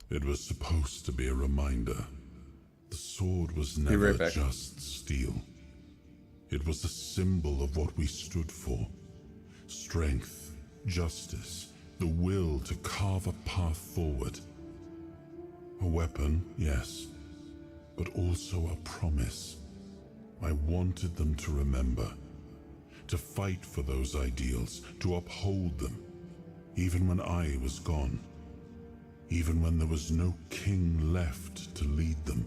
It was supposed to be a reminder. The sword was Be never right back. just steel. It was a symbol of what we stood for. Strength, justice, the will to carve a path forward. A weapon, yes, but also a promise. I wanted them to remember, to fight for those ideals, to uphold them, even when I was gone. Even when there was no king left to lead them.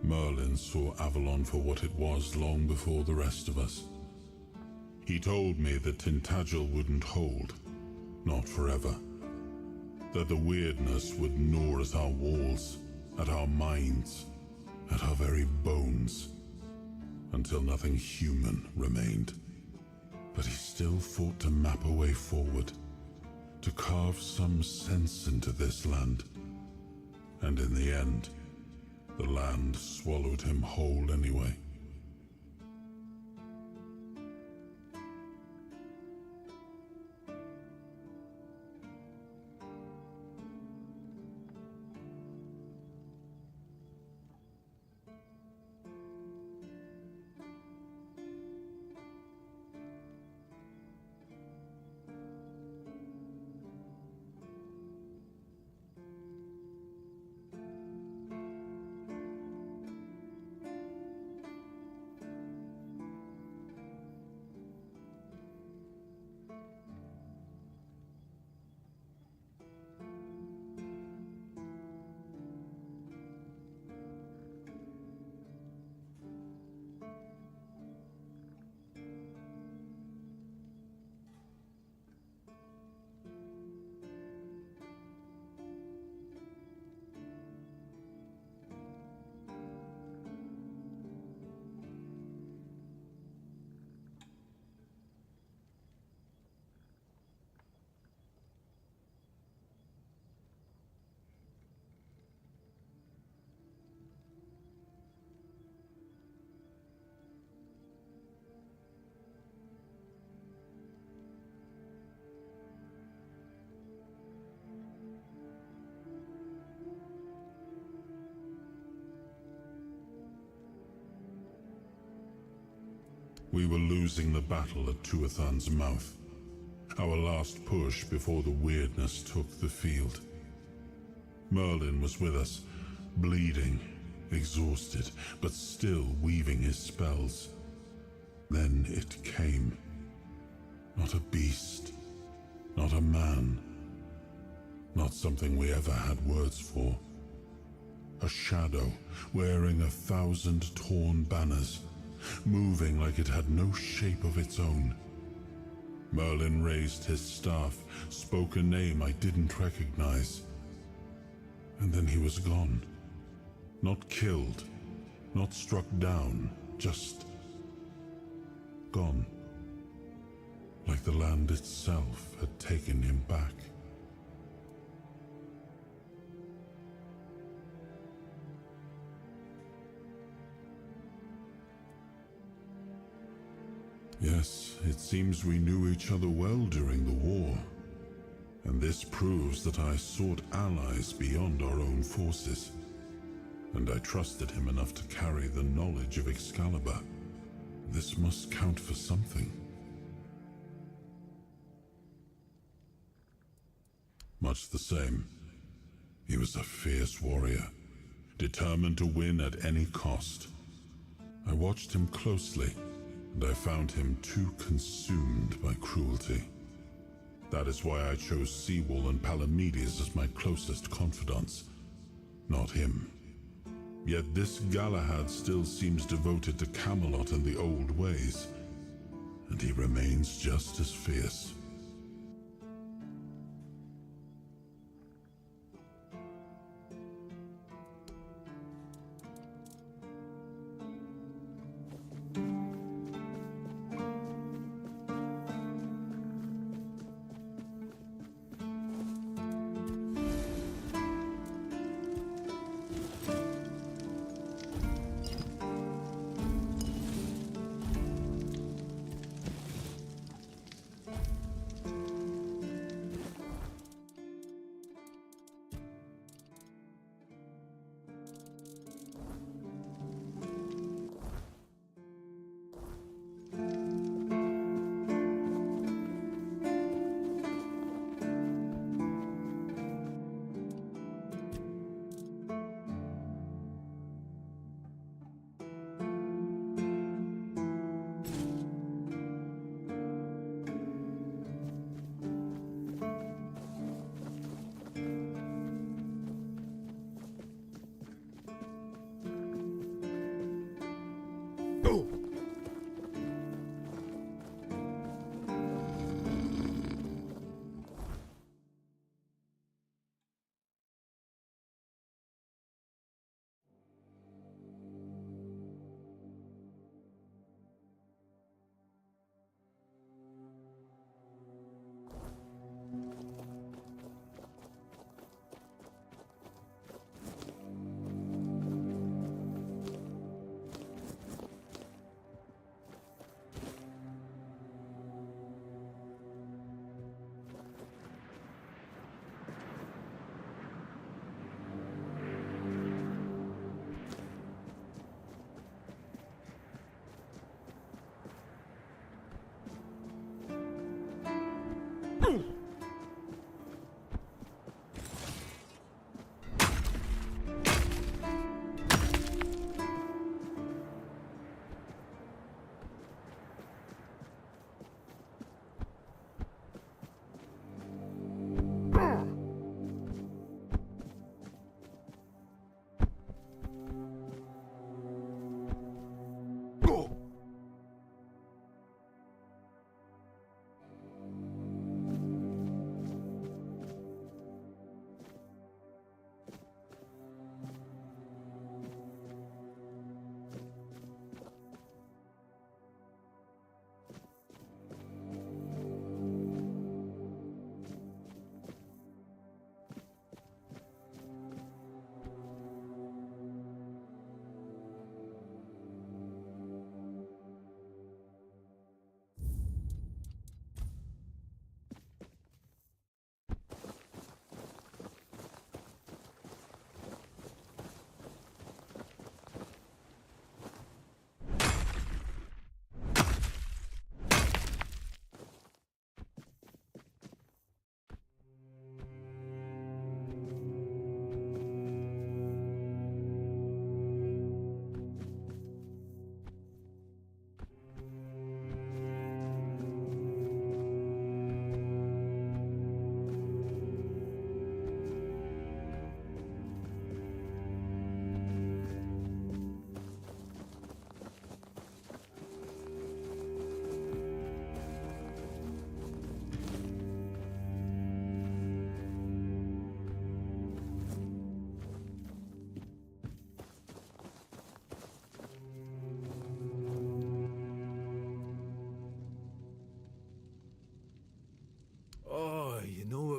Merlin saw Avalon for what it was long before the rest of us. He told me that Tintagel wouldn't hold, not forever. That the weirdness would gnaw at our walls, at our minds, at our very bones, until nothing human remained. But he still fought to map a way forward, to carve some sense into this land. And in the end, the land swallowed him whole anyway. We were losing the battle at Tuathan's mouth. Our last push before the weirdness took the field. Merlin was with us, bleeding, exhausted, but still weaving his spells. Then it came. Not a beast, not a man, not something we ever had words for. A shadow, wearing 1,000 torn banners, moving like it had no shape of its own. Merlin raised his staff, spoke a name I didn't recognize. And then he was gone. Not killed, not struck down, just gone. Like the land itself had taken him back. Yes, it seems we knew each other well during the war. And this proves that I sought allies beyond our own forces. And I trusted him enough to carry the knowledge of Excalibur. This must count for something. Much the same. He was a fierce warrior, determined to win at any cost. I watched him closely, and I found him too consumed by cruelty. That is why I chose Seawall and Palamedes as my closest confidants, not him. Yet this Galahad still seems devoted to Camelot and the old ways, and he remains just as fierce.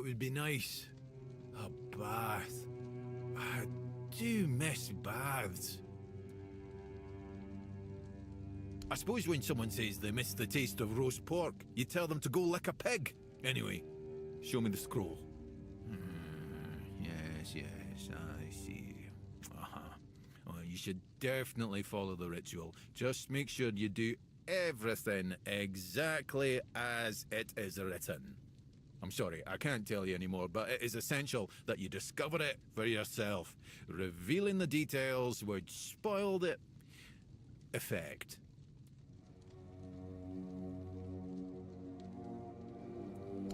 would be nice? A bath. I do miss baths. I suppose when someone says they miss the taste of roast pork, you tell them to go lick a pig. Anyway, show me the scroll. Yes, I see. Well, you should definitely follow the ritual. Just make sure you do everything exactly as it is written. I'm sorry, I can't tell you anymore, but it is essential that you discover it for yourself. Revealing the details would spoil the effect.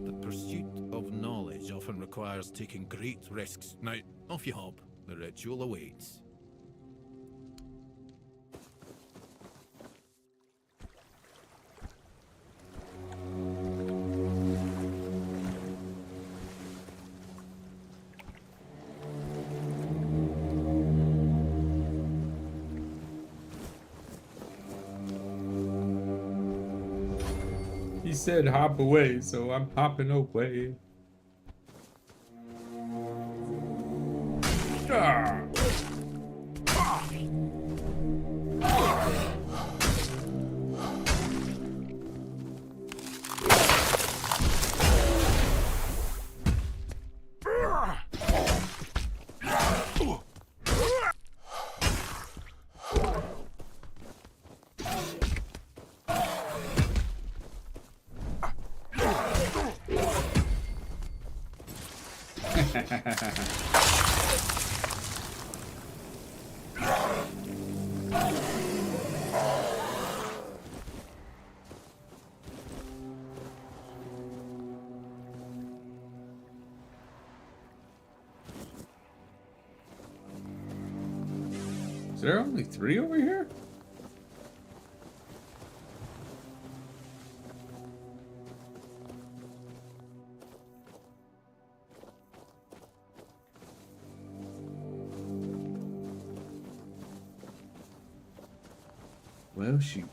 The pursuit of knowledge often requires taking great risks. Now, off you hop. The ritual awaits. He said hop away, so I'm hopping away. Ah. Is there only 3 over here? Well, shoot.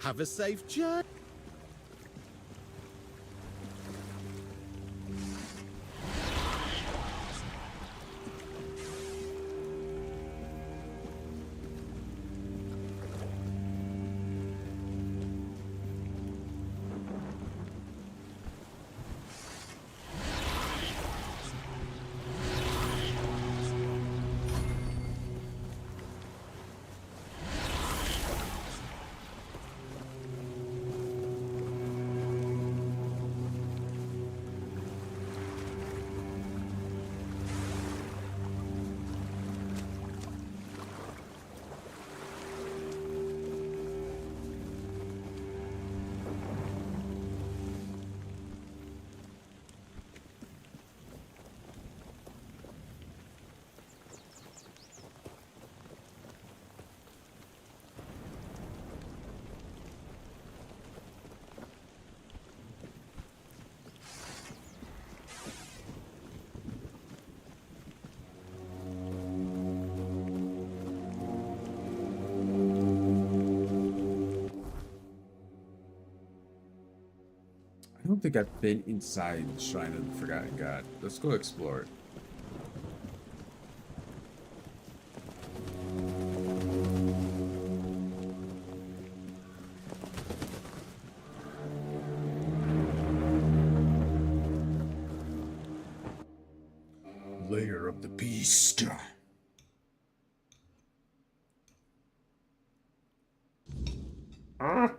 Have a safe journey. I don't think I've been inside the Shrine of the Forgotten God. Let's go explore it. Lair of the Beast. Ah!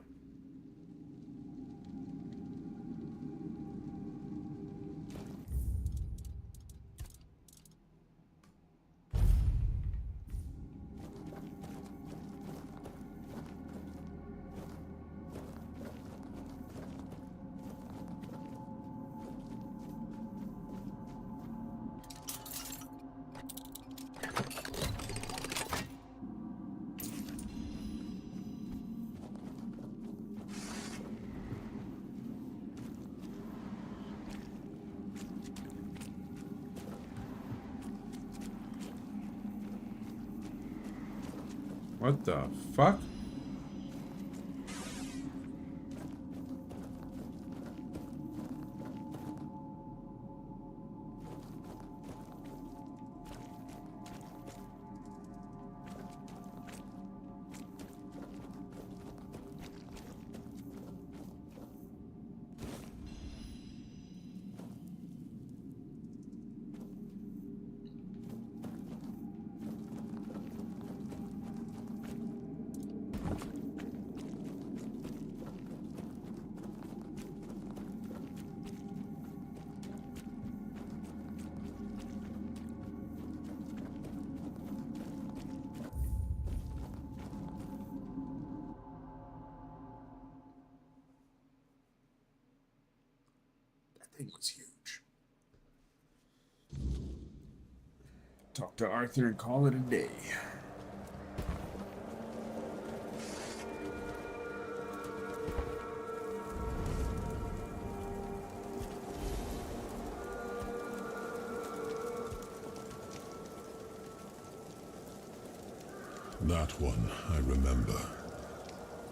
What the fuck? Thing was huge. Talk to Arthur and call it a day. That one, I remember.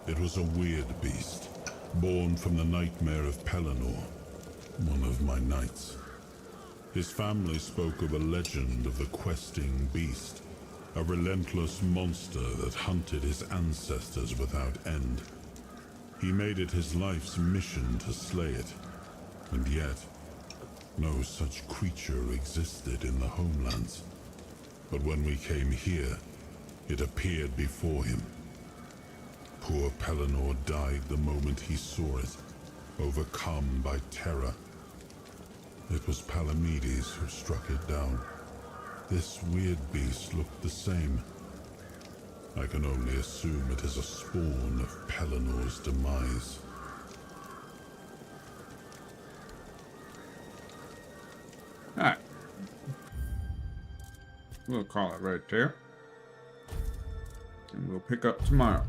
It was a weird beast, born from the nightmare of Pelennor, one of my knights. His family spoke of a legend of the questing beast, a relentless monster that hunted his ancestors without end. He made it his life's mission to slay it, and yet, no such creature existed in the homelands. But when we came here, it appeared before him. Poor Pelennor died the moment he saw it, overcome by terror. It was Palamedes who struck it down. This weird beast looked the same. I can only assume it is a spawn of Pellennor's demise. Alright. We'll call it right there. And we'll pick up tomorrow.